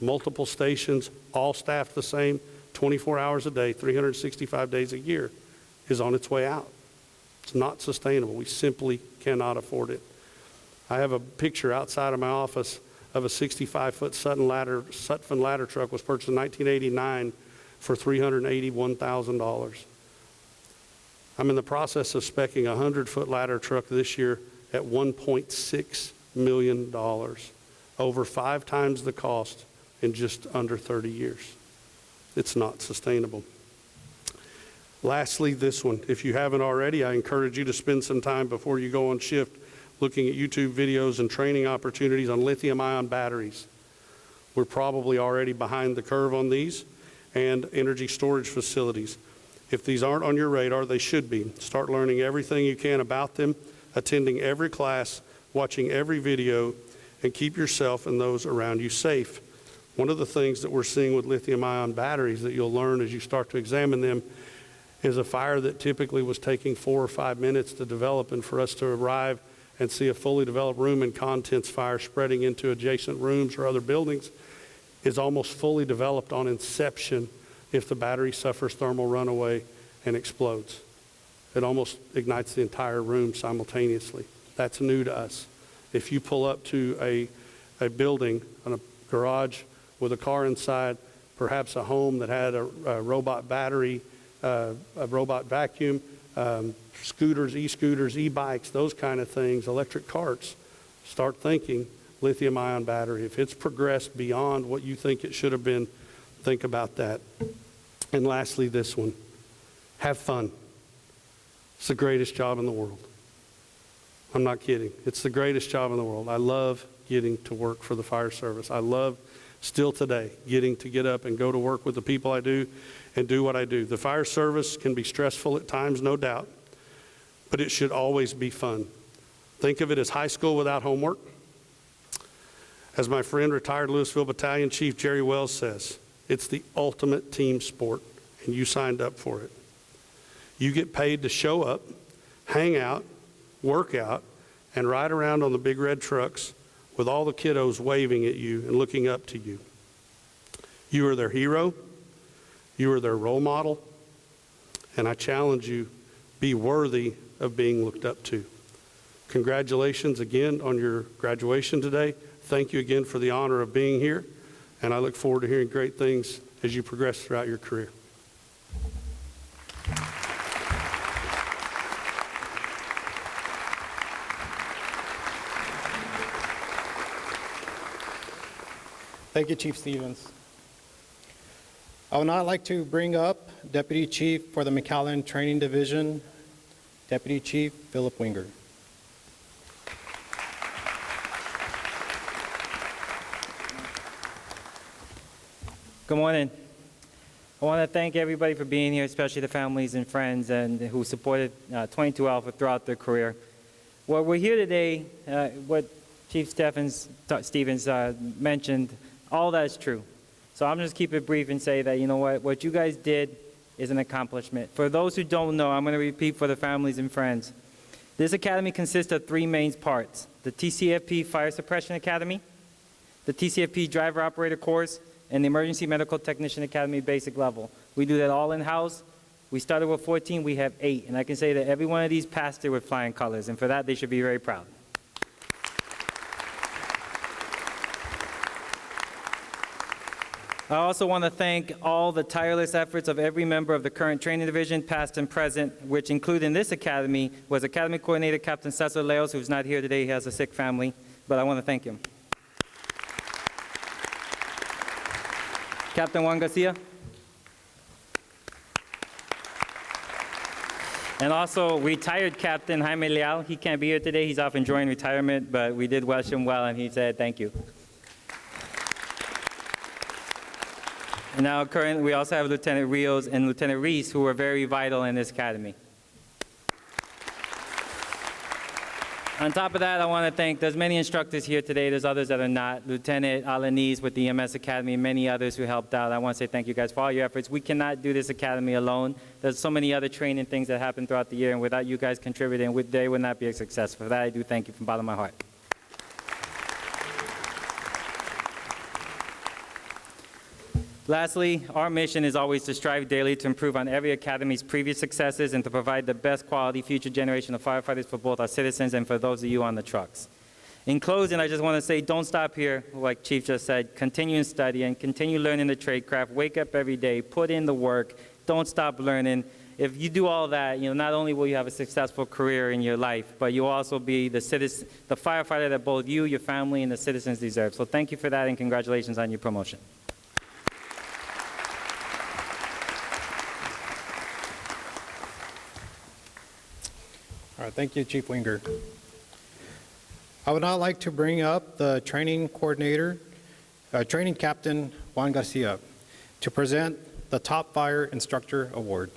multiple stations, all staffed the same, 24 hours a day, 365 days a year, is on its way out. It's not sustainable. We simply cannot afford it. I have a picture outside of my office of a 65-foot Sutphen ladder truck was purchased in 1989 for $381,000. I'm in the process of speccing a 100-foot ladder truck this year at $1.6 million, over 5 times the cost in just under 30 years. It's not sustainable. Lastly, this one. If you haven't already, I encourage you to spend some time before you go on shift looking at YouTube videos and training opportunities on lithium-ion batteries. We're probably already behind the curve on these, and energy storage facilities. If these aren't on your radar, they should be. Start learning everything you can about them, attending every class, watching every video, and keep yourself and those around you safe. One of the things that we're seeing with lithium-ion batteries that you'll learn as you start to examine them is a fire that typically was taking 4 or 5 minutes to develop, and for us to arrive and see a fully developed room and contents fire spreading into adjacent rooms or other buildings is almost fully developed on inception if the battery suffers thermal runaway and explodes. It almost ignites the entire room simultaneously. That's new to us. If you pull up to a building, on a garage with a car inside, perhaps a home that had a robot battery, a robot vacuum, scooters, e-scooters, e-bikes, those kind of things, electric carts, start thinking lithium-ion battery. If it's progressed beyond what you think it should have been, think about that. And lastly, this one. Have fun. It's the greatest job in the world. I'm not kidding. It's the greatest job in the world. I love getting to work for the fire service. I love, still today, getting to get up and go to work with the people I do and do what I do. The fire service can be stressful at times, no doubt, but it should always be fun. Think of it as high school without homework. As my friend, retired Louisville Battalion Chief Jerry Wells says, it's the ultimate team sport, and you signed up for it. You get paid to show up, hang out, work out, and ride around on the big red trucks with all the kiddos waving at you and looking up to you. You are their hero. You are their role model. And I challenge you, be worthy of being looked up to. Congratulations again on your graduation today. Thank you again for the honor of being here. And I look forward to hearing great things as you progress throughout your career. Thank you, Chief Stevens. I would now like to bring up Deputy Chief for the McAllen Training Division, Deputy Chief Philip Winger. Good morning. I want to thank everybody for being here, especially the families and friends and who supported 22 Alpha throughout their career. Well, we're here today, what Chief Stevens mentioned, all that is true. So I'm just keep it brief and say that, you know what you guys did is an accomplishment. For those who don't know, I'm going to repeat for the families and friends. This academy consists of 3 main parts: the TCFP Fire Suppression Academy, the TCFP Driver Operator Course, and the Emergency Medical Technician Academy basic level. We do that all in-house. We started with 14, we have 8. And I can say that every one of these passed it with flying colors, and for that they should be very proud. I also want to thank all the tireless efforts of every member of the current training division, past and present, which include in this academy was Academy Coordinator Captain Cesar Leos, who's not here today, he has a sick family, but I want to thank him. Captain Juan Garcia. And also retired Captain Jaime Leal. He can't be here today, he's off enjoying retirement, but we did wish him well and he said thank you. And now currently we also have Lieutenant Rios and Lieutenant Reese, who are very vital in this academy. On top of that, I want to thank, there's many instructors here today, there's others that are not. Lieutenant Alanis with the EMS Academy, many others who helped out. I want to say thank you guys for all your efforts. We cannot do this academy alone. There's so many other training things that happen throughout the year, and without you guys contributing, they would not be a success. For that, I do thank you from the bottom of my heart. Lastly, our mission is always to strive daily to improve on every academy's previous successes and to provide the best quality future generation of firefighters for both our citizens and for those of you on the trucks. In closing, I just want to say, don't stop here, like Chief just said. Continue in studying, continue learning the trade craft, wake up every day, put in the work, don't stop learning. If you do all that, not only will you have a successful career in your life, but you'll also be the firefighter that both you, your family, and the citizens deserve. So thank you for that, and congratulations on your promotion. All right, thank you, Chief Winger. I would now like to bring up the training coordinator, training captain Juan Garcia, to present the Top Fire Instructor Award.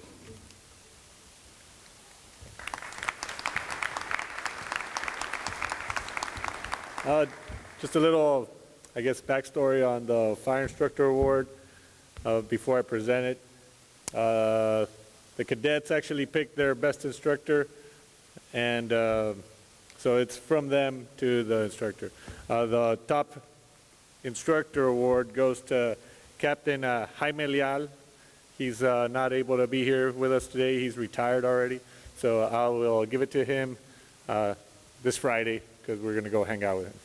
Just a little, I guess, backstory on the Fire Instructor Award before I present it. The cadets actually picked their best instructor, and so it's from them to the instructor. The Top Instructor Award goes to Captain Jaime Leal. He's not able to be here with us today. He's retired already. So I will give it to him this Friday because we're going to go hang out with him.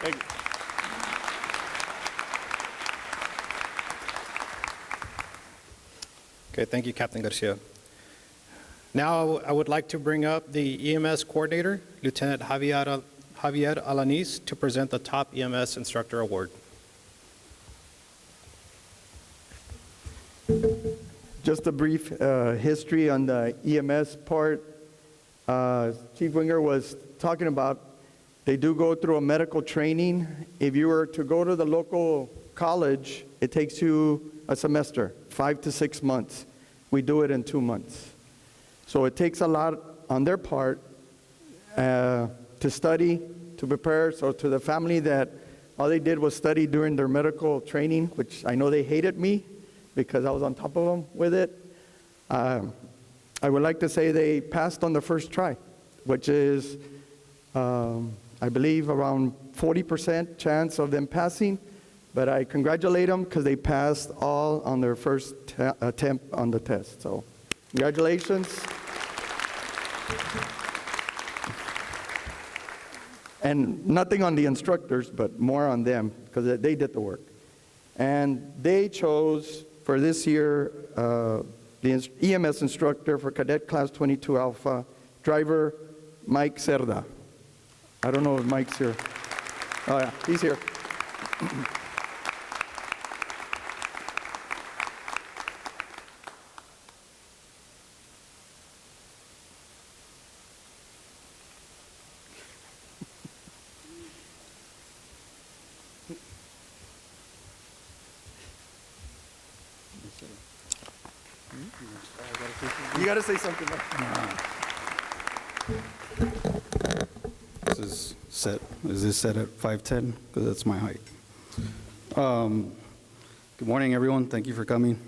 Thank you. Okay, thank you, Captain Garcia. Now I would like to bring up the EMS coordinator, Lieutenant Javier Alanis, to present the Top EMS Instructor Award. Just a brief history on the EMS part. Chief Winger was talking about they do go through a medical training. If you were to go to the local college, it takes you a semester, 5 to 6 months. We do it in 2 months. So it takes a lot on their part to study, to prepare. So to the family that all they did was study during their medical training, which I know they hated me because I was on top of them with it. I would like to say they passed on the first try, which is, I believe, around 40% chance of them passing. But I congratulate them because they passed all on their first attempt on the test. So congratulations. And nothing on the instructors, but more on them because they did the work. And they chose for this year the EMS instructor for Cadet Class 22 Alpha, driver Mike Cerda. I don't know if Mike's here. Oh yeah, he's here. You got to say something. Is this set at 5'10"? Because that's my height. Good morning, everyone. Thank you for coming.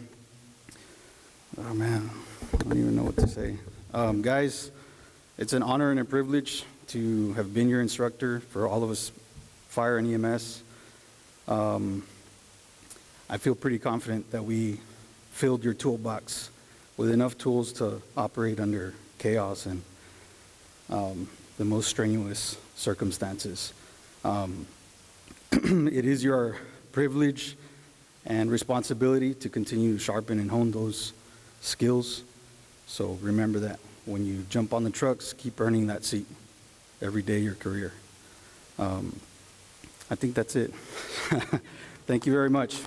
Oh, man. I don't even know what to say. Guys, it's an honor and a privilege to have been your instructor for all of us, fire and EMS. I feel pretty confident that we filled your toolbox with enough tools to operate under chaos and the most strenuous circumstances. It is your privilege and responsibility to continue to sharpen and hone those skills. So remember that when you jump on the trucks, keep earning that seat every day of your career. I think that's it. Thank you very much.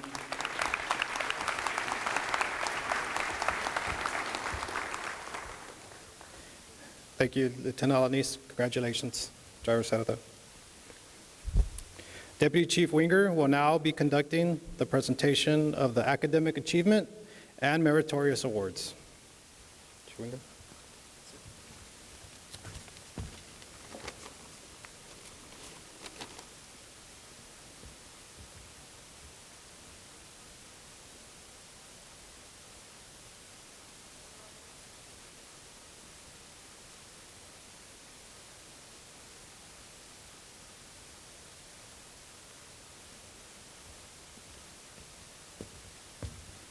Thank you, Lieutenant Alanis. Congratulations, Driver Cerda. Deputy Chief Winger will now be conducting the presentation of the Academic Achievement and Meritorious Awards. Chief Winger.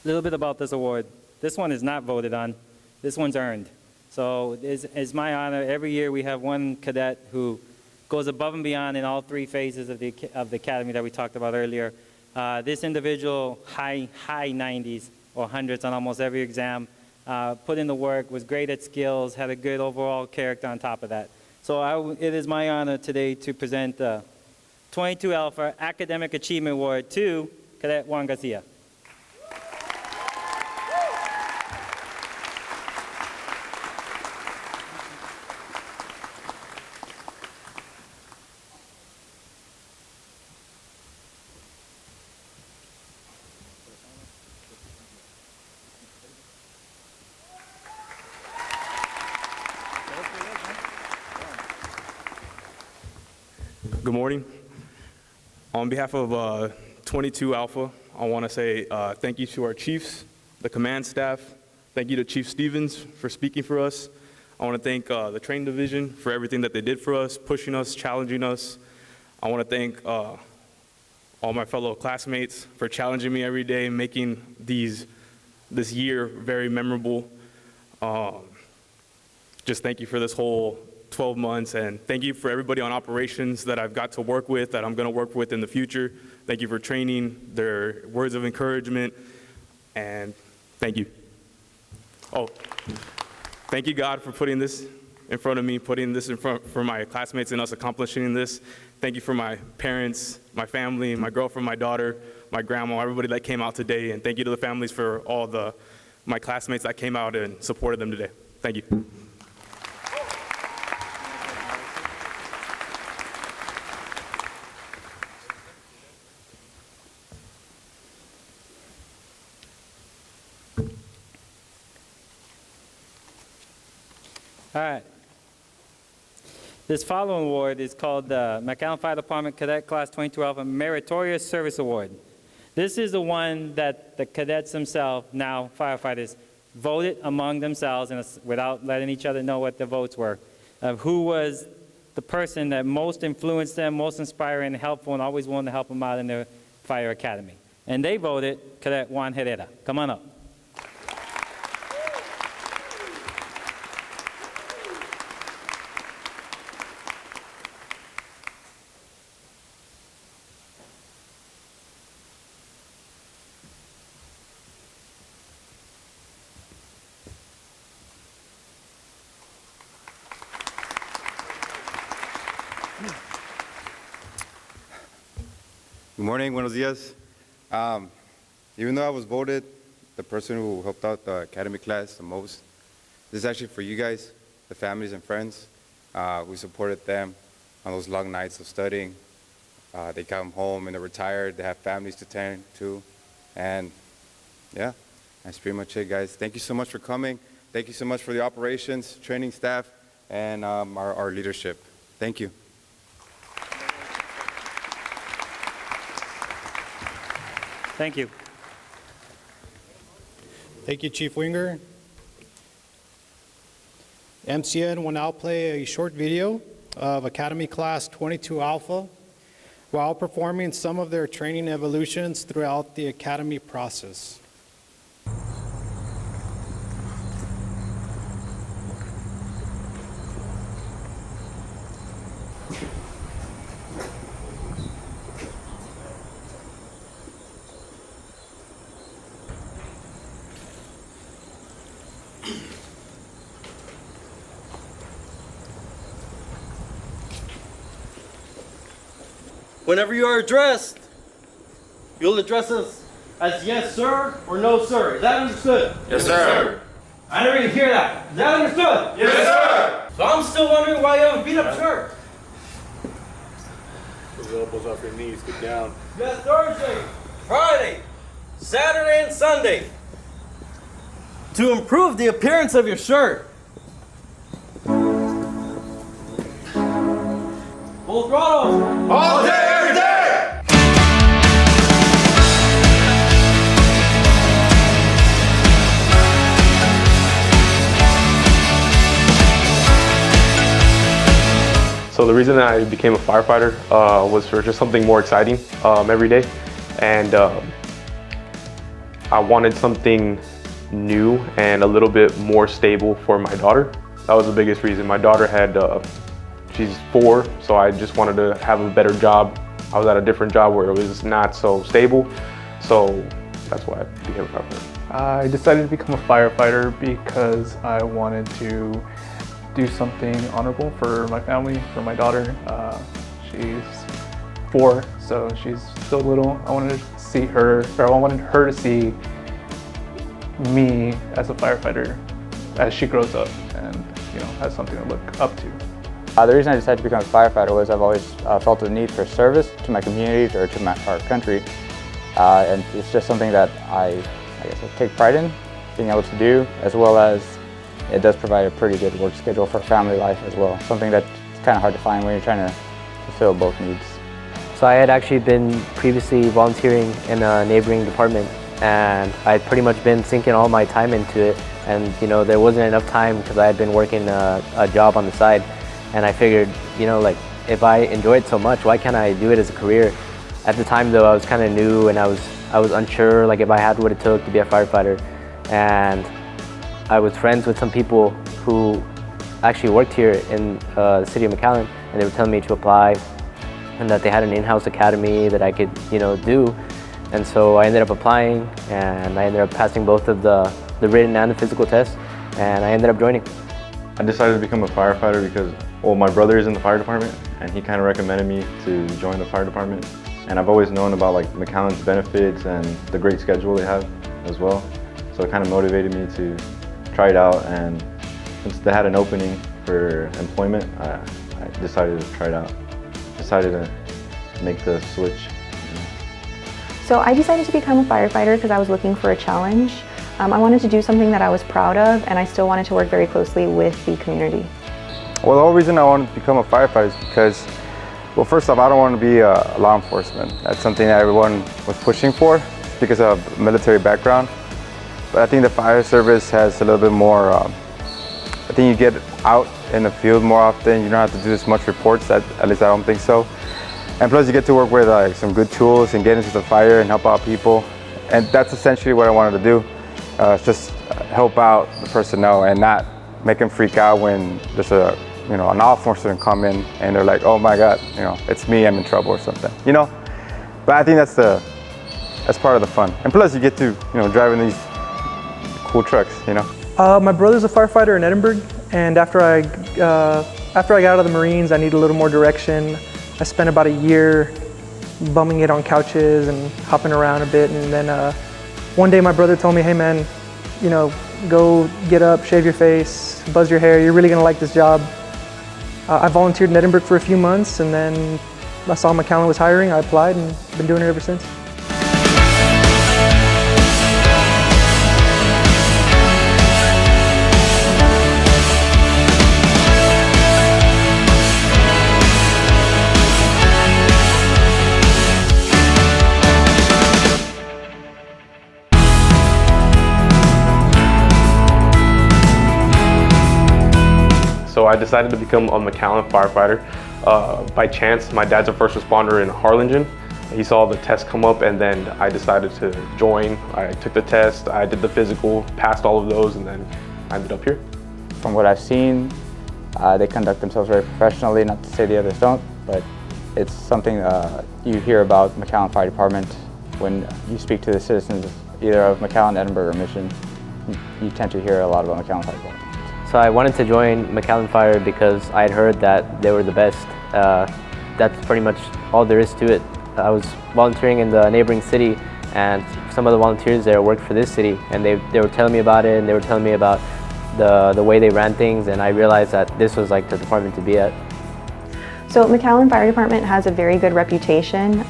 A little bit about this award. This one is not voted on. This one's earned. So it's my honor. Every year we have one cadet who goes above and beyond in all three phases of the academy that we talked about earlier. This individual, high 90s or hundreds on almost every exam, put in the work, was great at skills, had a good overall character on top of that. So it is my honor today to present the 22 Alpha Academic Achievement Award to Cadet Juan Garcia. Good morning. On behalf of 22 Alpha, I want to say thank you to our chiefs, the command staff. Thank you to Chief Stevens for speaking for us. I want to thank the training division for everything that they did for us, pushing us, challenging us. I want to thank all my fellow classmates for challenging me every day, making this year very memorable. Just thank you for this whole 12 months, and thank you for everybody on operations that I've got to work with, that I'm going to work with in the future. Thank you for training, their words of encouragement, and thank you. Oh, thank you, God, for putting this in front of me, putting this in front for my classmates and us accomplishing this. Thank you for my parents, my family, my girlfriend, my daughter, my grandma, everybody that came out today, and thank you to the families for all my classmates that came out and supported them today. Thank you. All right. This following award is called the McAllen Fire Department Cadet Class 22 Alpha Meritorious Service Award. This is the one that the cadets themselves, now firefighters, voted among themselves and without letting each other know what the votes were, of who was the person that most influenced them, most inspiring and helpful, and always wanted to help them out in their fire academy. And they voted Cadet Juan Herrera. Come on up. Good morning, buenos dias. Even though I was voted the person who helped out the academy class the most, this is actually for you guys, the families and friends. We supported them on those long nights of studying. They come home and they're retired, they have families to tend to, and yeah, that's pretty much it, guys. Thank you so much for coming. Thank you so much for the operations, training staff, and our leadership. Thank you. Thank you. Thank you, Chief Winger. MCN will now play a short video of Academy Class 22 Alpha while performing some of their training evolutions throughout the academy process. Whenever you are addressed, you'll address us as yes, sir, or no, sir. Is that understood? Yes, sir. I never even hear that. Is that understood? Yes, sir. So I'm still wondering why you have a beat-up shirt. Put the elbows off your knees, get down. You got Thursday, Friday, Saturday, and Sunday to improve the appearance of your shirt. Full throttle. All day, every day. So the reason that I became a firefighter was for just something more exciting every day. And I wanted something new and a little bit more stable for my daughter. That was the biggest reason. My daughter she's 4, so I just wanted to have a better job. I was at a different job where it was not so stable, so that's why I became a firefighter. I decided to become a firefighter because I wanted to do something honorable for my family, for my daughter. She's 4, so she's still little. I wanted her to see me as a firefighter as she grows up and, you know, has something to look up to. The reason I decided to become a firefighter was I've always felt the need for service to my community or to our country. And it's just something that I guess I take pride in being able to do, as well as it does provide a pretty good work schedule for family life as well. Something that's kind of hard to find when you're trying to fulfill both needs. So I had actually been previously volunteering in a neighboring department, and I had pretty much been sinking all my time into it. And you know, there wasn't enough time because I had been working a job on the side. And I figured, you know, like if I enjoy it so much, why can't I do it as a career? At the time though, I was kind of new and I was unsure like if I had what it took to be a firefighter. And I was friends with some people who actually worked here in the city of McAllen, and they were telling me to apply and that they had an in-house academy that I could, you know, do. And so I ended up applying, and I ended up passing both of the written and the physical tests, and I ended up joining. I decided to become a firefighter because, well, my brother is in the fire department, and he kind of recommended me to join the fire department. And I've always known about like McAllen's benefits and the great schedule they have as well. So it kind of motivated me to try it out, and since they had an opening for employment, I decided to try it out. Decided to make the switch. So I decided to become a firefighter because I was looking for a challenge. I wanted to do something that I was proud of, and I still wanted to work very closely with the community. Well, the whole reason I wanted to become a firefighter is because, well, first off, I don't want to be a law enforcement. That's something that everyone was pushing for because of military background. But I think the fire service has a little bit more, I think you get out in the field more often. You don't have to do as much reports, at least I don't think so. And plus you get to work with some good tools and get into the fire and help out people. And that's essentially what I wanted to do. Just help out the personnel and not make them freak out when there's an law enforcement come in and they're like, oh my God, it's me, I'm in trouble or something, But I think that's part of the fun. And plus you get to, drive in these cool trucks, My brother's a firefighter in Edinburgh, and after I got out of the Marines, I needed a little more direction. I spent about a year bumming it on couches and hopping around a bit, and then one day my brother told me, hey man, go get up, shave your face, buzz your hair, you're really gonna like this job. I volunteered in Edinburgh for a few months, and then I saw McAllen was hiring, I applied and been doing it ever since. So I decided to become a McAllen firefighter. By chance, my dad's a first responder in Harlingen. He saw the test come up, and then I decided to join. I took the test, I did the physical, passed all of those, and then I ended up here. From what I've seen, they conduct themselves very professionally, not to say the others don't, but it's something you hear about McAllen Fire Department when you speak to the citizens either of McAllen, Edinburgh, or Mission. You tend to hear a lot about McAllen Fire Department. So I wanted to join McAllen Fire because I had heard that they were the best. That's pretty much all there is to it. I was volunteering in the neighboring city, and some of the volunteers there worked for this city, and they were telling me about it, and they were telling me about the way they ran things, and I realized that this was like the department to be at. So McAllen Fire Department has a very good reputation.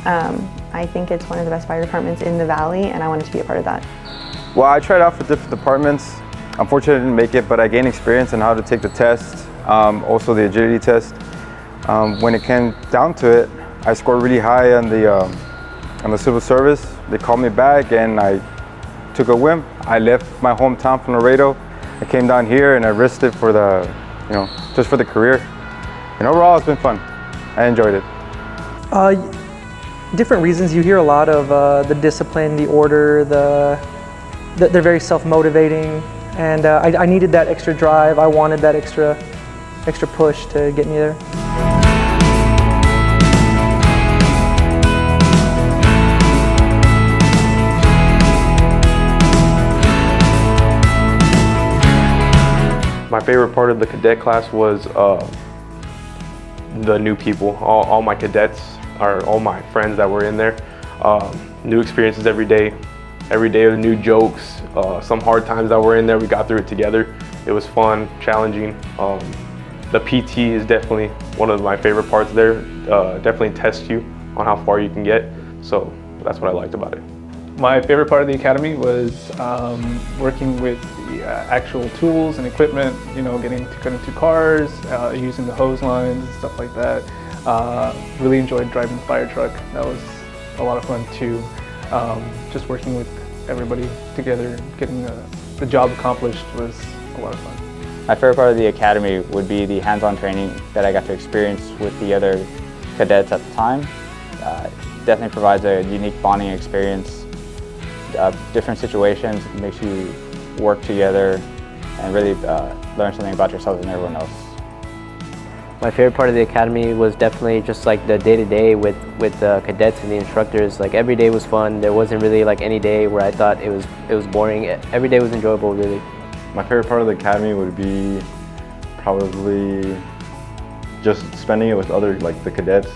I think it's one of the best fire departments in the valley, and I wanted to be a part of that. Well, I tried out for different departments. Unfortunately, I didn't make it, but I gained experience on how to take the test, also the agility test. When it came down to it, I scored really high on the civil service. They called me back, and I took a whim. I left my hometown from Laredo. I came down here, and I risked it for the, just for the career. And overall, it's been fun. I enjoyed it. Different reasons. You hear a lot of the discipline, the order, the they're very self-motivating, and I needed that extra drive. I wanted that extra push to get me there. My favorite part of the cadet class was the new people, all my cadets, all my friends that were in there. New experiences every day with new jokes, some hard times that were in there, we got through it together. It was fun, challenging. The PT is definitely one of my favorite parts there. Definitely tests you on how far you can get, so that's what I liked about it. My favorite part of the academy was working with the actual tools and equipment, getting to get into cars, using the hose lines and stuff like that. Really enjoyed driving the fire truck. That was a lot of fun too. Just working with everybody together, getting the job accomplished was a lot of fun. My favorite part of the academy would be the hands-on training that I got to experience with the other cadets at the time. Definitely provides a unique bonding experience. Different situations, makes you work together and really learn something about yourself and everyone else. My favorite part of the academy was definitely just like the day-to-day with the cadets and the instructors. Like every day was fun. There wasn't really like any day where I thought it was boring. Every day was enjoyable, really. My favorite part of the academy would be probably just spending it with other, like the cadets.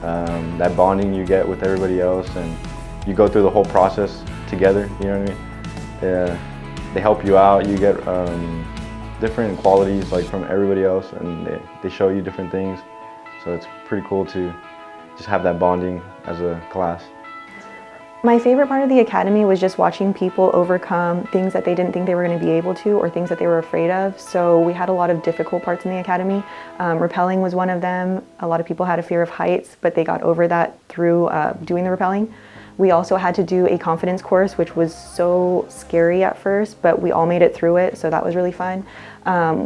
That bonding you get with everybody else, and you go through the whole process together, you know what I mean? They help you out, you get different qualities like from everybody else, and they show you different things. So it's pretty cool to just have that bonding as a class. My favorite part of the academy was just watching people overcome things that they didn't think they were going to be able to, or things that they were afraid of. So we had a lot of difficult parts in the academy. Rappelling was one of them. A lot of people had a fear of heights, but they got over that through doing the rappelling. We also had to do a confidence course, which was so scary at first, but we all made it through it, so that was really fun.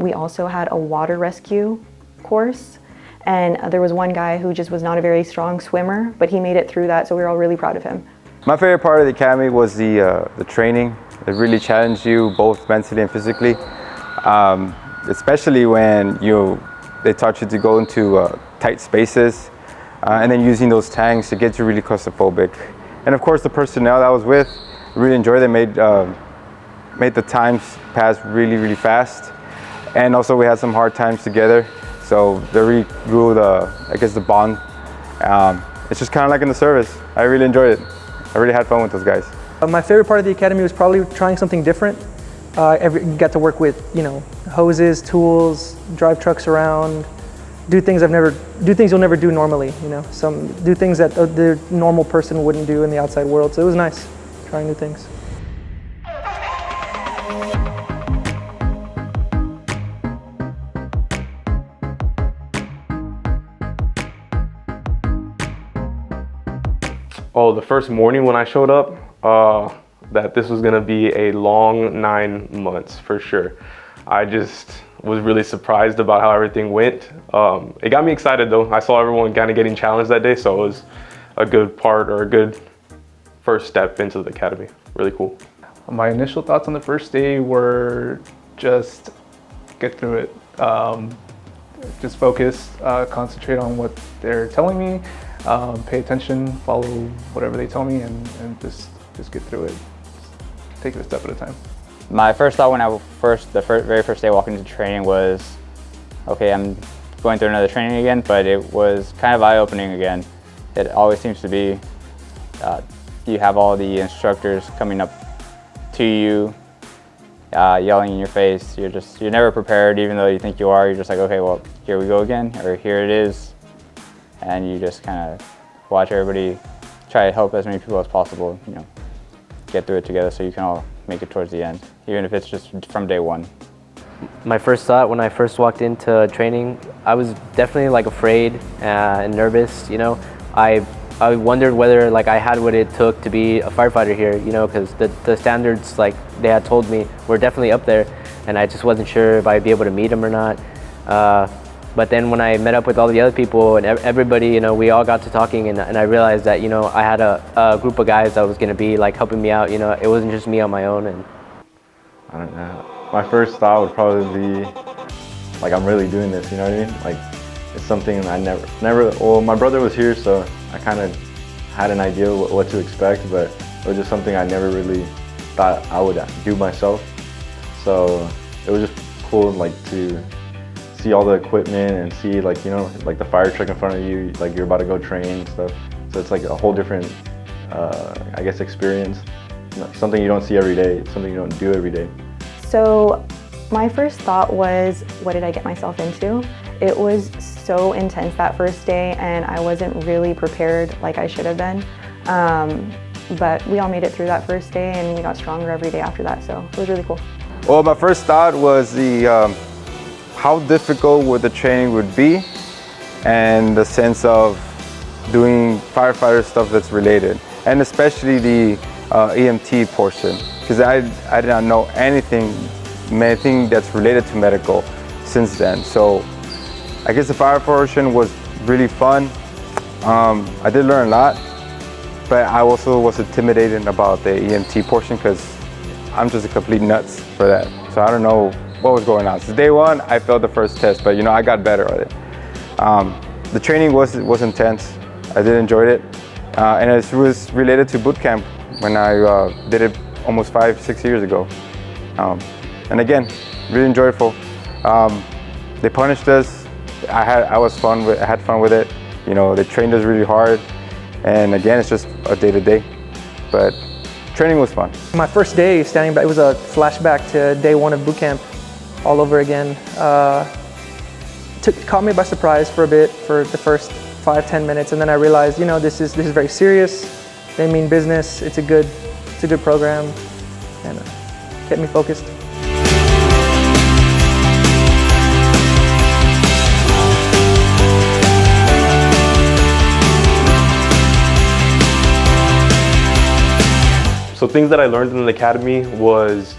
We also had a water rescue course, and there was one guy who just was not a very strong swimmer, but he made it through that, so we were all really proud of him. My favorite part of the academy was the training. It really challenged you both mentally and physically, especially when they taught you to go into tight spaces, and then using those tanks, it gets you really claustrophobic. And of course, the personnel that I was with, really enjoyed it, made the times pass really, really fast. And also we had some hard times together, so they really grew the bond. It's just kind of like in the service. I really enjoyed it. I really had fun with those guys. My favorite part of the academy was probably trying something different. Got to work with, hoses, tools, drive trucks around, do things you'll never do normally, do things that the normal person wouldn't do in the outside world. So it was nice trying new things. Oh, the first morning when I showed up, that this was gonna be a long 9 months for sure. I just was really surprised about how everything went. It got me excited though. I saw everyone kind of getting challenged that day, so it was a good part, or a good first step into the academy. Really cool. My initial thoughts on the first day were just get through it. Just focus, concentrate on what they're telling me, pay attention, follow whatever they tell me, and just get through it. Just take it a step at a time. My first thought when very first day walking into training was, okay, I'm going through another training again, but it was kind of eye-opening again. It always seems to be, you have all the instructors coming up to you, yelling in your face. You're never prepared, even though you think you are. You're just like, okay, well, here we go again, or here it is. And you just kind of watch everybody try to help as many people as possible, get through it together so you can all make it towards the end, even if it's just from day one. My first thought when I first walked into training, I was definitely like afraid and nervous. I wondered whether I had what it took to be a firefighter here. Because the standards they had told me were definitely up there, and I just wasn't sure if I'd be able to meet them or not. But then when I met up with all the other people and everybody, you know, we all got to talking, and I realized that, you know, I had a group of guys that was going to be like helping me out. You know, it wasn't just me on my own. And I don't know. My first thought would probably be, like, I'm really doing this, you know what I mean? Like, it's something I never, well, my brother was here, so I kind of had an idea what to expect, but it was just something I never really thought I would do myself. So it was just cool, like, to see all the equipment and see, like, you know, like the fire truck in front of you, like you're about to go train and stuff. So it's like a whole different, I guess, experience. Something you don't see every day, something you don't do every day. So my first thought was, what did I get myself into? It was so intense that first day, and I wasn't really prepared like I should have been. But we all made it through that first day, and we got stronger every day after that, so it was really cool. Well, my first thought was how difficult would the training would be, and the sense of doing firefighter stuff that's related, and especially the EMT portion, because I did not know anything that's related to medical since then. So I guess the fire portion was really fun. I did learn a lot, but I also was intimidated about the EMT portion because I'm just a complete nuts for that. So I don't know what was going on. So day one, I failed the first test, but you know, I got better at it. The training was intense. I did enjoy it. And it was related to boot camp when I did it almost 5-6 years ago. And again, really enjoyable. They punished us. I had fun with it. You know, they trained us really hard. And again, it's just a day-to-day. But training was fun. My first day standing back, it was a flashback to day one of boot camp all over again. Caught me by surprise for a bit, for the first 5-10 minutes, and then I realized, you know, this is very serious. They mean business. It's a good program, and kept me focused. So things that I learned in the academy was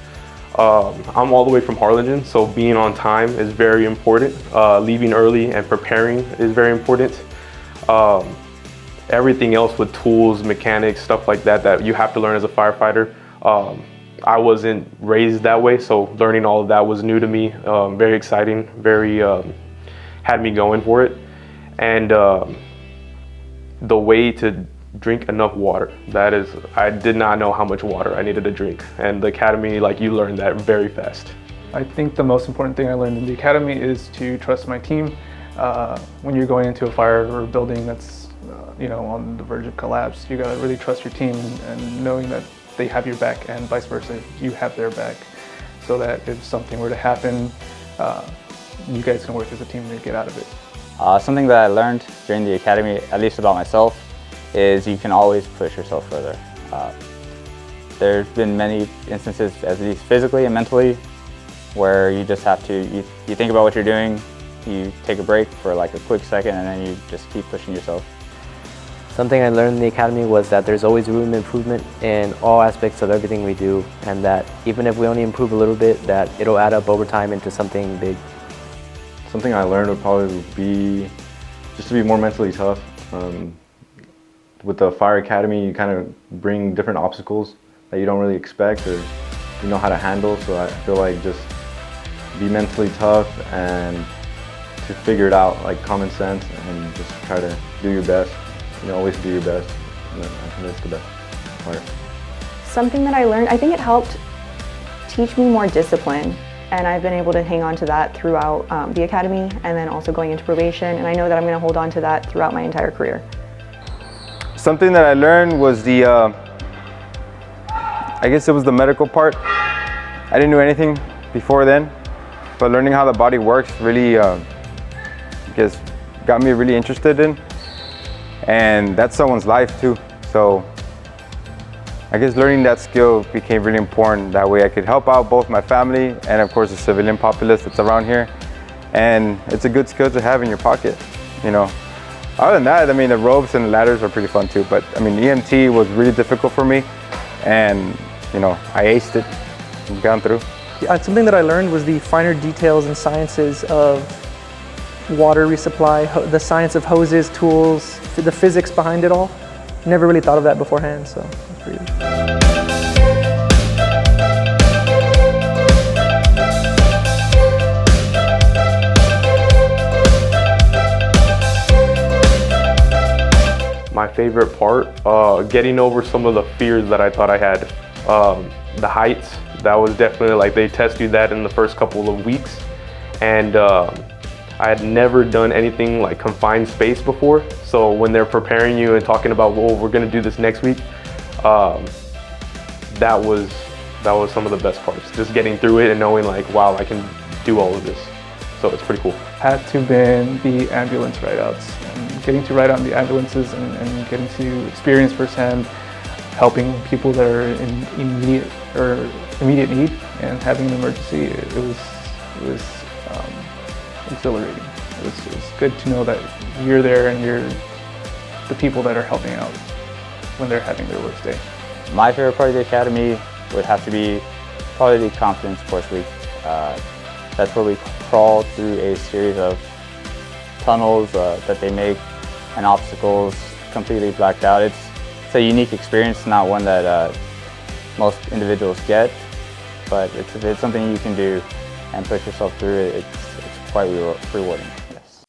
I'm all the way from Harlingen, so being on time is very important. Leaving early and preparing is very important. Everything else with tools, mechanics, stuff like that you have to learn as a firefighter. I wasn't raised that way, so learning all of that was new to me. Very exciting, very had me going for it. And the way to drink enough water. I did not know how much water I needed to drink. And the academy, like, you learn that very fast. I think the most important thing I learned in the academy is to trust my team. When you're going into a fire or a building that's you know, on the verge of collapse, you gotta really trust your team and knowing that they have your back, and vice versa, you have their back, so that if something were to happen, you guys can work as a team to get out of it. Something that I learned during the academy, at least about myself, is you can always push yourself further. There's been many instances, at least physically and mentally, where you just have to, you think about what you're doing, you take a break for like a quick second, and then you just keep pushing yourself. Something I learned in the academy was that there's always room for improvement in all aspects of everything we do, and that even if we only improve a little bit, that it'll add up over time into something big. Something I learned would probably be just to be more mentally tough. With the fire academy, you kind of bring different obstacles that you don't really expect or you know how to handle. So I feel like just be mentally tough and to figure it out, like common sense, and just try to do your best. You know, always do your best. And I think that's the best part. Something that I learned, I think it helped teach me more discipline. And I've been able to hang on to that throughout the academy, and then also going into probation. And I know that I'm going to hold on to that throughout my entire career. Something that I learned was I guess it was the medical part. I didn't know anything before then, but learning how the body works really, I guess, got me really interested in. And that's someone's life too. So I guess learning that skill became really important. That way I could help out both my family and of course the civilian populace that's around here. And it's a good skill to have in your pocket, you know. Other than that, I mean, the ropes and the ladders are pretty fun too, but I mean, EMT was really difficult for me, and you know, I aced it and gone through. Yeah, something that I learned was the finer details and sciences of water resupply, the science of hoses, tools, the physics behind it all. Never really thought of that beforehand, so it's pretty good. My favorite part, getting over some of the fears that I thought I had. The heights, that was definitely like they test you that in the first couple of weeks. And I had never done anything like confined space before. So when they're preparing you and talking about, well, we're gonna do this next week, that was some of the best parts. Just getting through it and knowing like, wow, I can do all of this. So it's pretty cool. Had to been the ambulance ride-outs. And getting to ride out in the ambulances and getting to experience firsthand helping people that are in immediate need and having an emergency, it was exhilarating. It was good to know that you're there and you're the people that are helping out when they're having their worst day. My favorite part of the academy would have to be probably the confidence course week. That's where we crawl through a series of tunnels that they make and obstacles completely blacked out. It's a unique experience, not one that most individuals get, but if it's something you can do and push yourself through it, it's quite rewarding. Yes.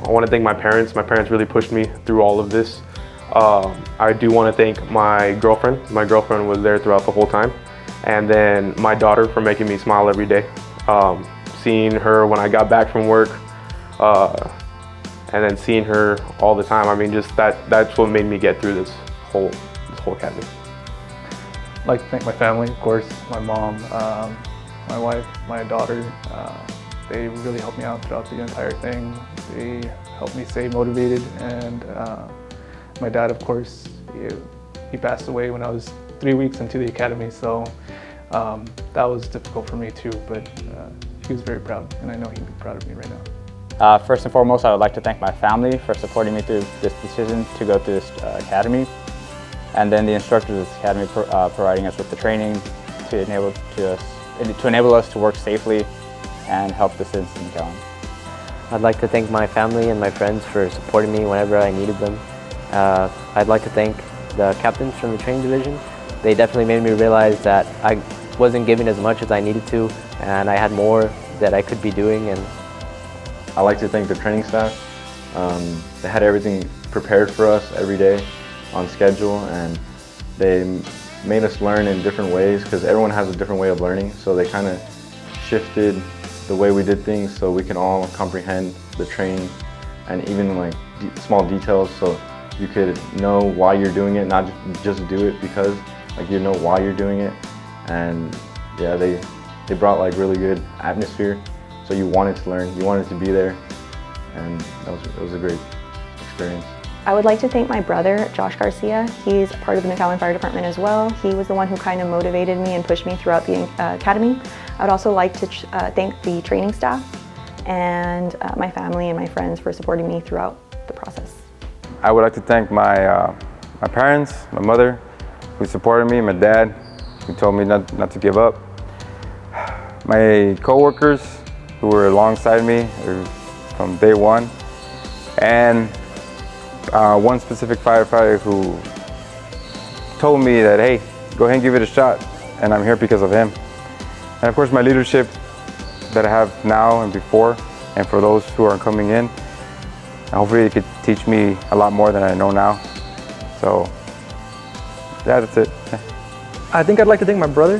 I want to thank my parents. My parents really pushed me through all of this. I do want to thank my girlfriend. My girlfriend was there throughout the whole time. And then my daughter for making me smile every day. Seeing her when I got back from work, and then seeing her all the time. I mean, just that's what made me get through this whole academy. I'd like to thank my family, of course, my mom, my wife, my daughter. They really helped me out throughout the entire thing. They helped me stay motivated, and my dad, of course, he passed away when I was 3 weeks into the academy, so that was difficult for me too, but he was very proud, and I know he'd be proud of me right now. First and foremost, I would like to thank my family for supporting me through this decision to go through this academy, and then the instructors of this academy providing us with the training to enable us to work safely and help the citizens in McAllen. I'd like to thank my family and my friends for supporting me whenever I needed them. I'd like to thank the captains from the training division. They definitely made me realize that I wasn't giving as much as I needed to, and I had more that I could be doing. And I'd like to thank the training staff. They had everything prepared for us every day on schedule, and they made us learn in different ways because everyone has a different way of learning, so they kind of shifted the way we did things so we can all comprehend the training and even like small details, so you could know why you're doing it, not just do it because like you know why you're doing it. And yeah, they brought like really good atmosphere, so you wanted to learn, you wanted to be there, and it was a great experience. I would like to thank my brother, Josh Garcia. He's part of the McAllen Fire Department as well. He was the one who kind of motivated me and pushed me throughout the academy. I would also like to thank the training staff and my family and my friends for supporting me throughout the process. I would like to thank my parents, my mother, who supported me, my dad, who told me not to give up, my coworkers who were alongside me from day one, and one specific firefighter who told me that, hey, go ahead and give it a shot, and I'm here because of him. And of course, my leadership that I have now and before, and for those who are coming in, hopefully it could teach me a lot more than I know now. So, yeah, that's it. I think I'd like to thank my brother.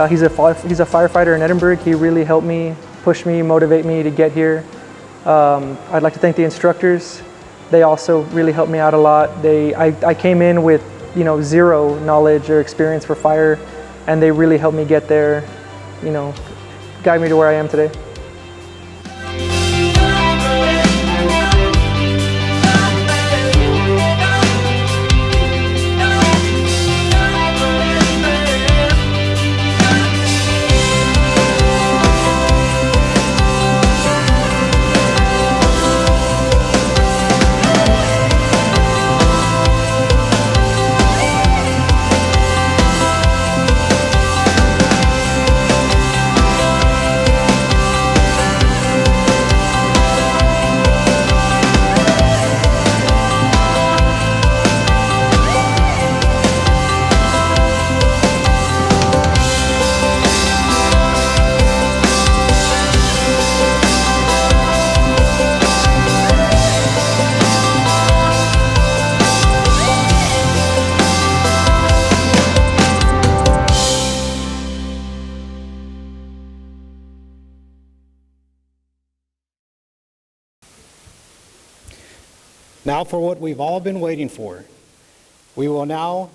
He's a firefighter in Edinburgh. He really helped me, push me, motivate me to get here. I'd like to thank the instructors. They also really helped me out a lot. I came in with zero knowledge or experience for fire, and they really helped me get there, guide me to where I am today. Now for what we've all been waiting for. We will now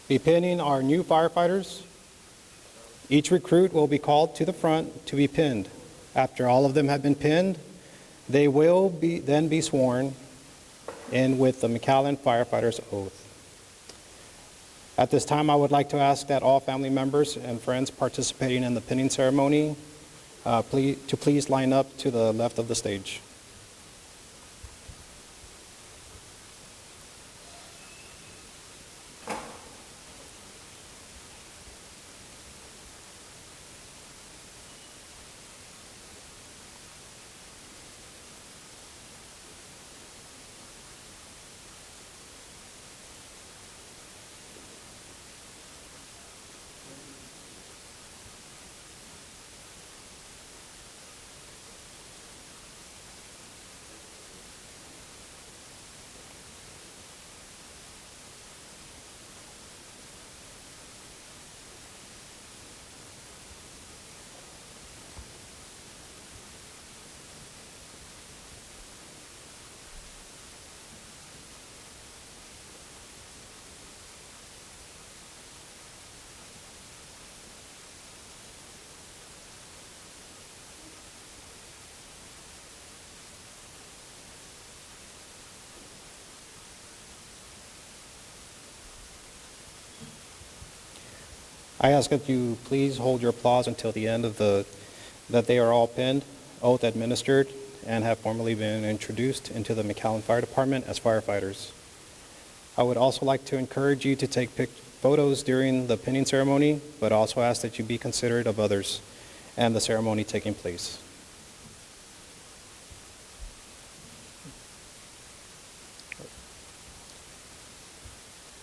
be pinning our new firefighters. Each recruit will be called to the front to be pinned. After all of them have been pinned, they will then be sworn in with the McAllen firefighter's oath. At this time, I would like to ask that all family members and friends participating in the pinning ceremony please line up to the left of the stage. I ask that you please hold your applause until the end of that they are all pinned, oath administered, and have formally been introduced into the McAllen Fire Department as firefighters. I would also like to encourage you to take photos during the pinning ceremony, but also ask that you be considerate of others and the ceremony taking place.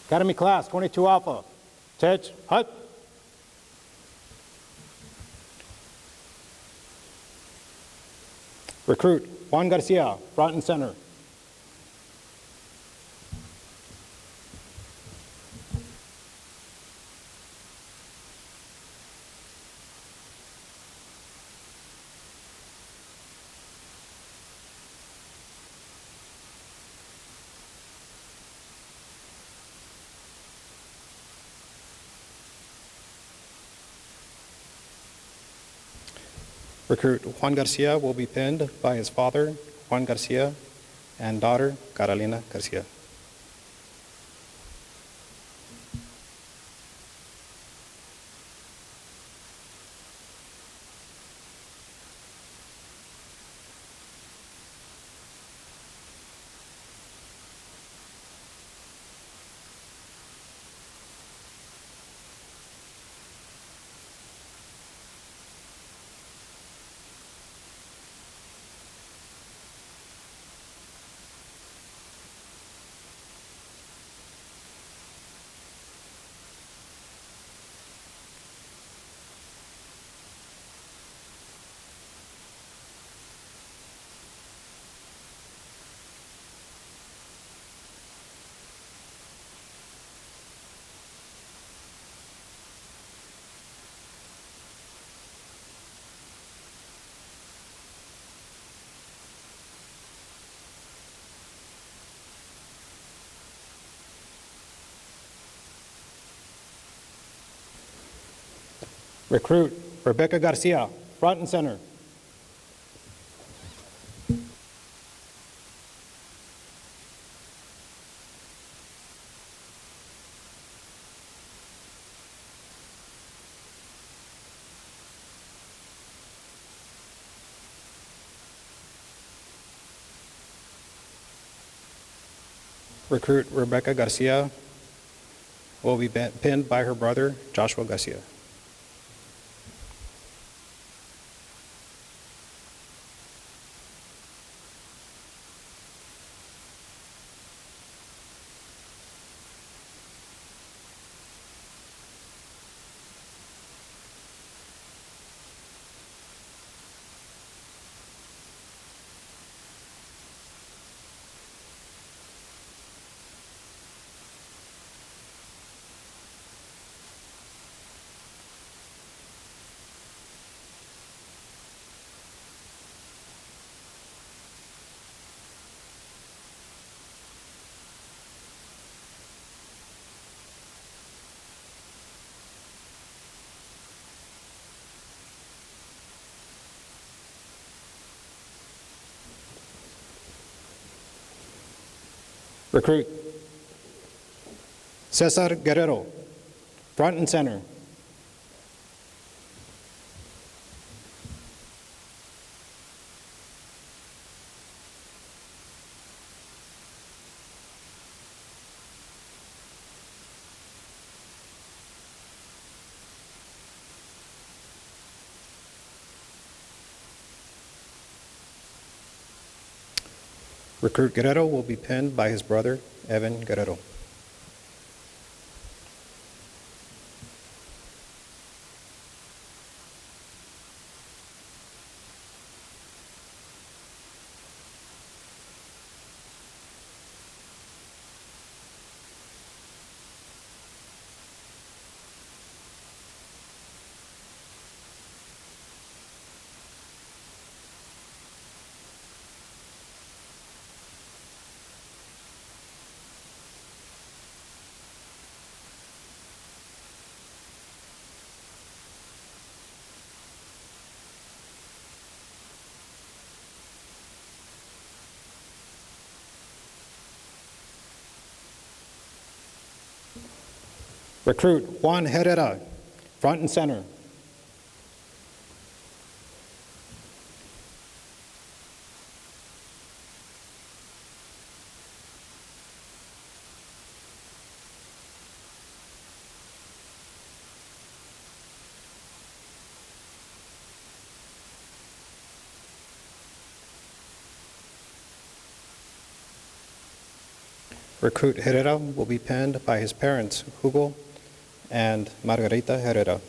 Academy Class 22 Alpha, Tej Hut. Recruit Juan Garcia, front and center. Recruit Juan Garcia will be pinned by his father, Juan Garcia, and daughter, Carolina Garcia. Recruit Rebecca Garcia, front and center. Recruit Rebecca Garcia will be pinned by her brother, Joshua Garcia. Recruit Cesar Guerrero, front and center. Recruit Guerrero will be pinned by his brother, Evan Guerrero. Recruit Juan Herrera, front and center. Recruit Herrera will be pinned by his parents, Hugo and Margarita Herrera.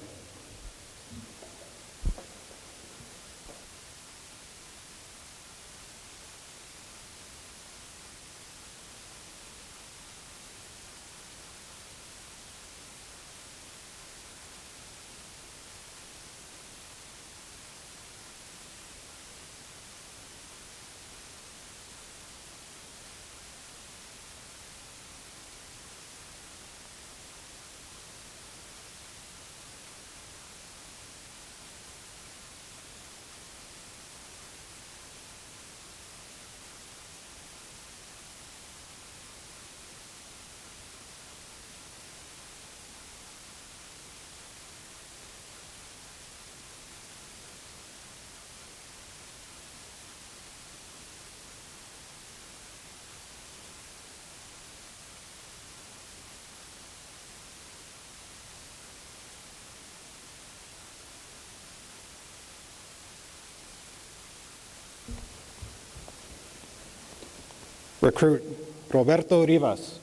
Recruit Roberto Rivas,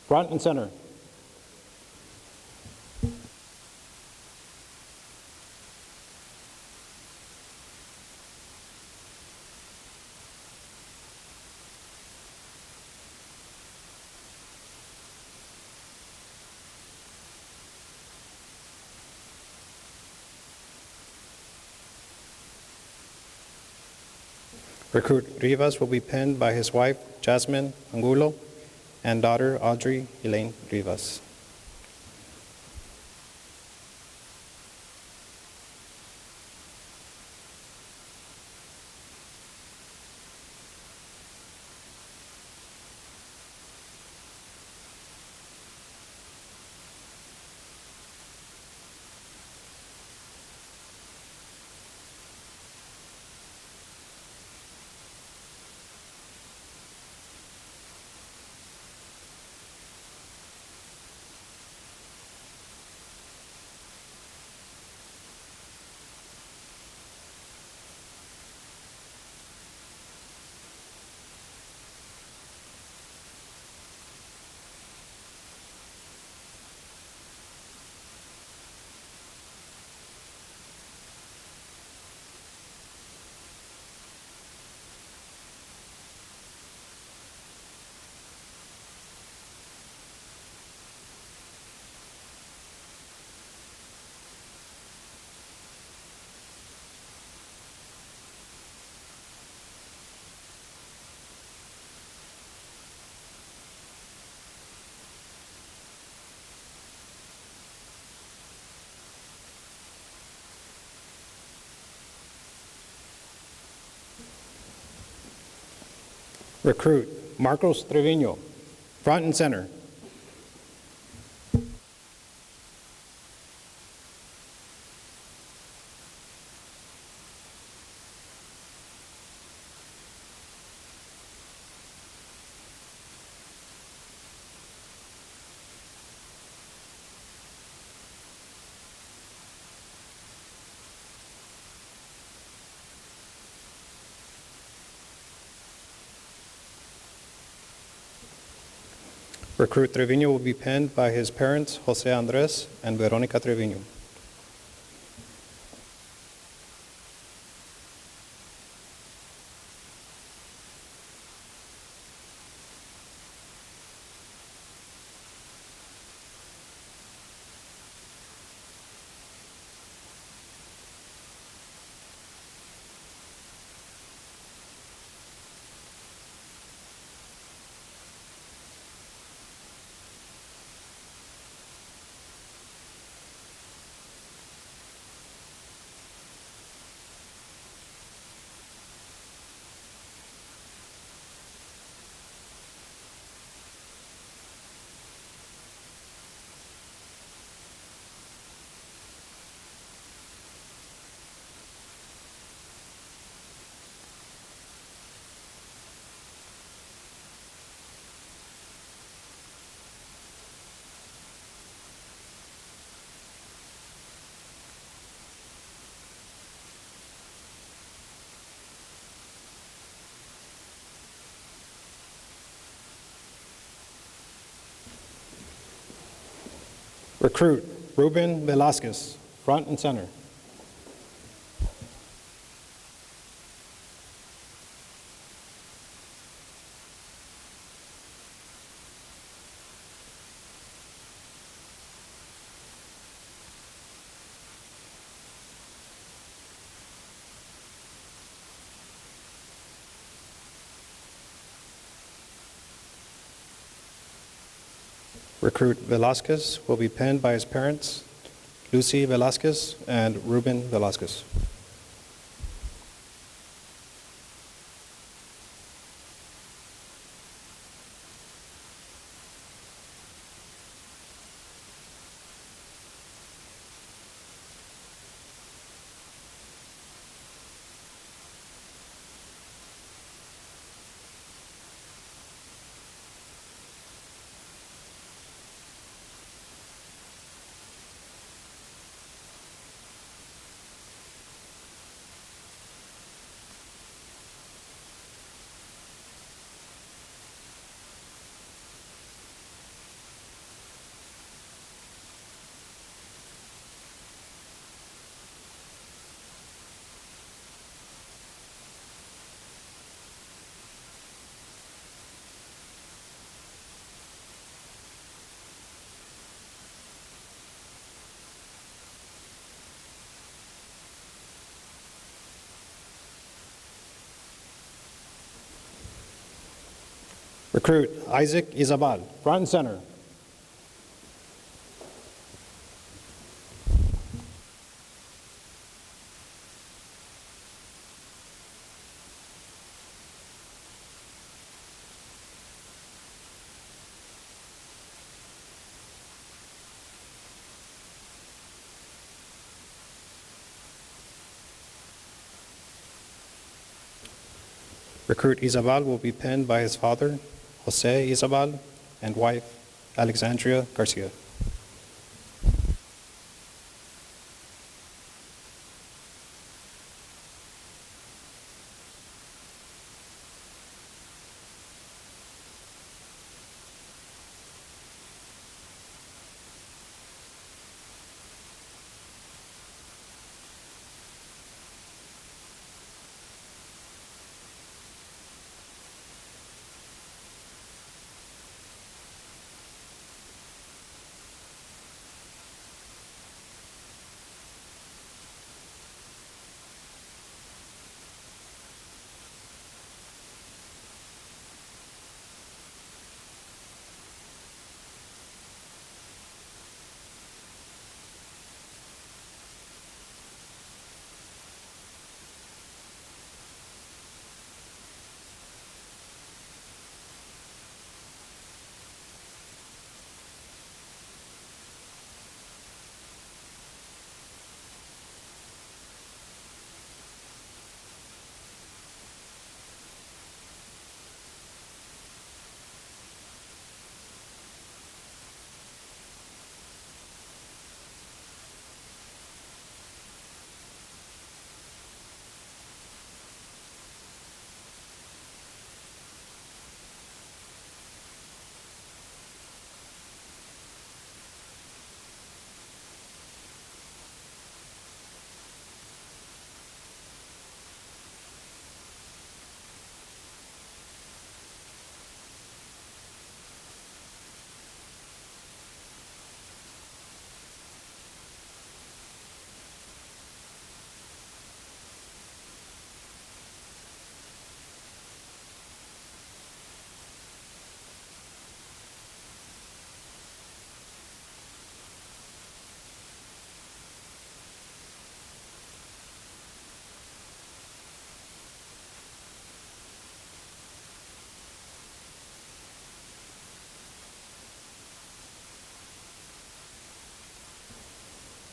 front and center. Recruit Rivas will be pinned by his wife, Jasmine Angulo, and daughter, Audrey Elaine Rivas. Recruit Marcos Trevino, front and center. Recruit Trevino will be pinned by his parents, Jose Andres and Veronica Trevino. Recruit Ruben Velasquez, front and center. Recruit Velasquez will be pinned by his parents, Lucy Velasquez and Ruben Velasquez. Recruit Isaac Izabal, front and center. Recruit Izabal will be pinned by his father, Jose Izabal, and wife, Alexandria Garcia.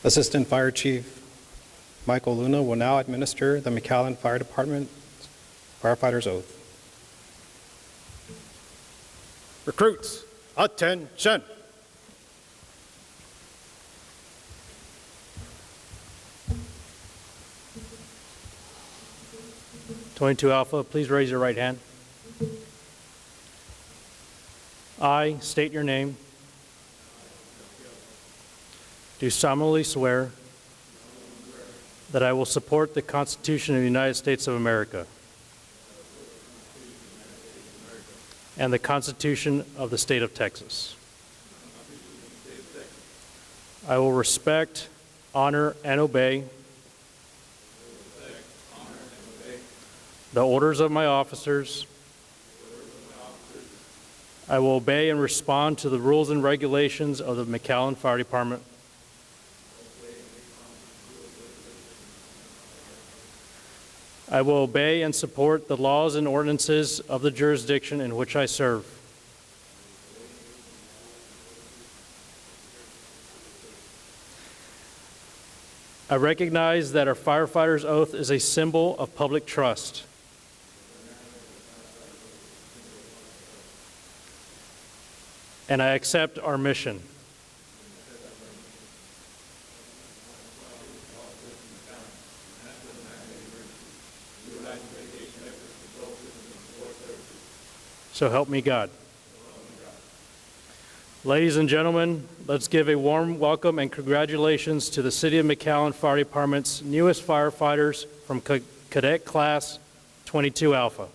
Assistant Fire Chief Michael Luna will now administer the McAllen Fire Department firefighter's oath. Recruits, attention! '22 Alpha, please raise your right hand. I state your name. Do solemnly swear that I will support the Constitution of the United States of America and the Constitution of the State of Texas. I will respect, honor, and obey the orders of my officers. I will obey and respond to the rules and regulations of the McAllen Fire Department. I will obey and support the laws and ordinances of the jurisdiction in which I serve. I recognize that our firefighter's oath is a symbol of public trust. And I accept our mission. So help me God. Ladies and gentlemen, let's give a warm welcome and congratulations to the City of McAllen Fire Department's newest firefighters from Cadet Class 22 Alpha.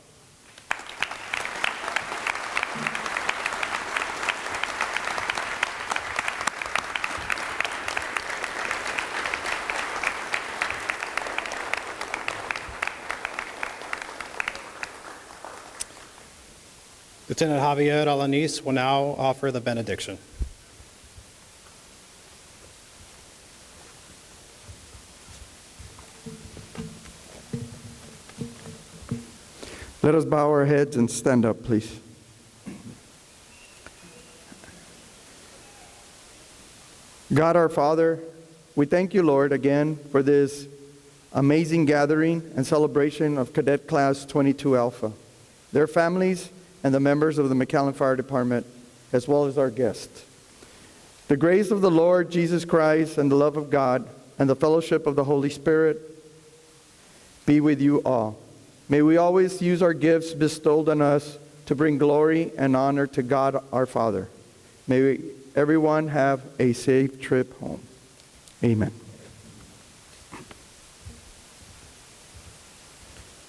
Lieutenant Javier Alanis will now offer the benediction. Let us bow our heads and stand up, please. God our Father, we thank you, Lord, again for this amazing gathering and celebration of Cadet Class 22 Alpha, their families, and the members of the McAllen Fire Department, as well as our guests. The grace of the Lord Jesus Christ and the love of God and the fellowship of the Holy Spirit be with you all. May we always use our gifts bestowed on us to bring glory and honor to God our Father. May everyone have a safe trip home. Amen.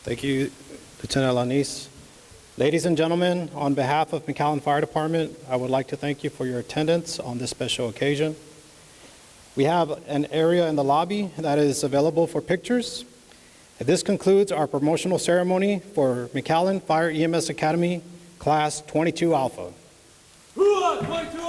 Thank you, Lieutenant Alanis. Ladies and gentlemen, on behalf of McAllen Fire Department, I would like to thank you for your attendance on this special occasion. We have an area in the lobby that is available for pictures. This concludes our promotional ceremony for McAllen Fire EMS Academy Class 22 Alpha. 22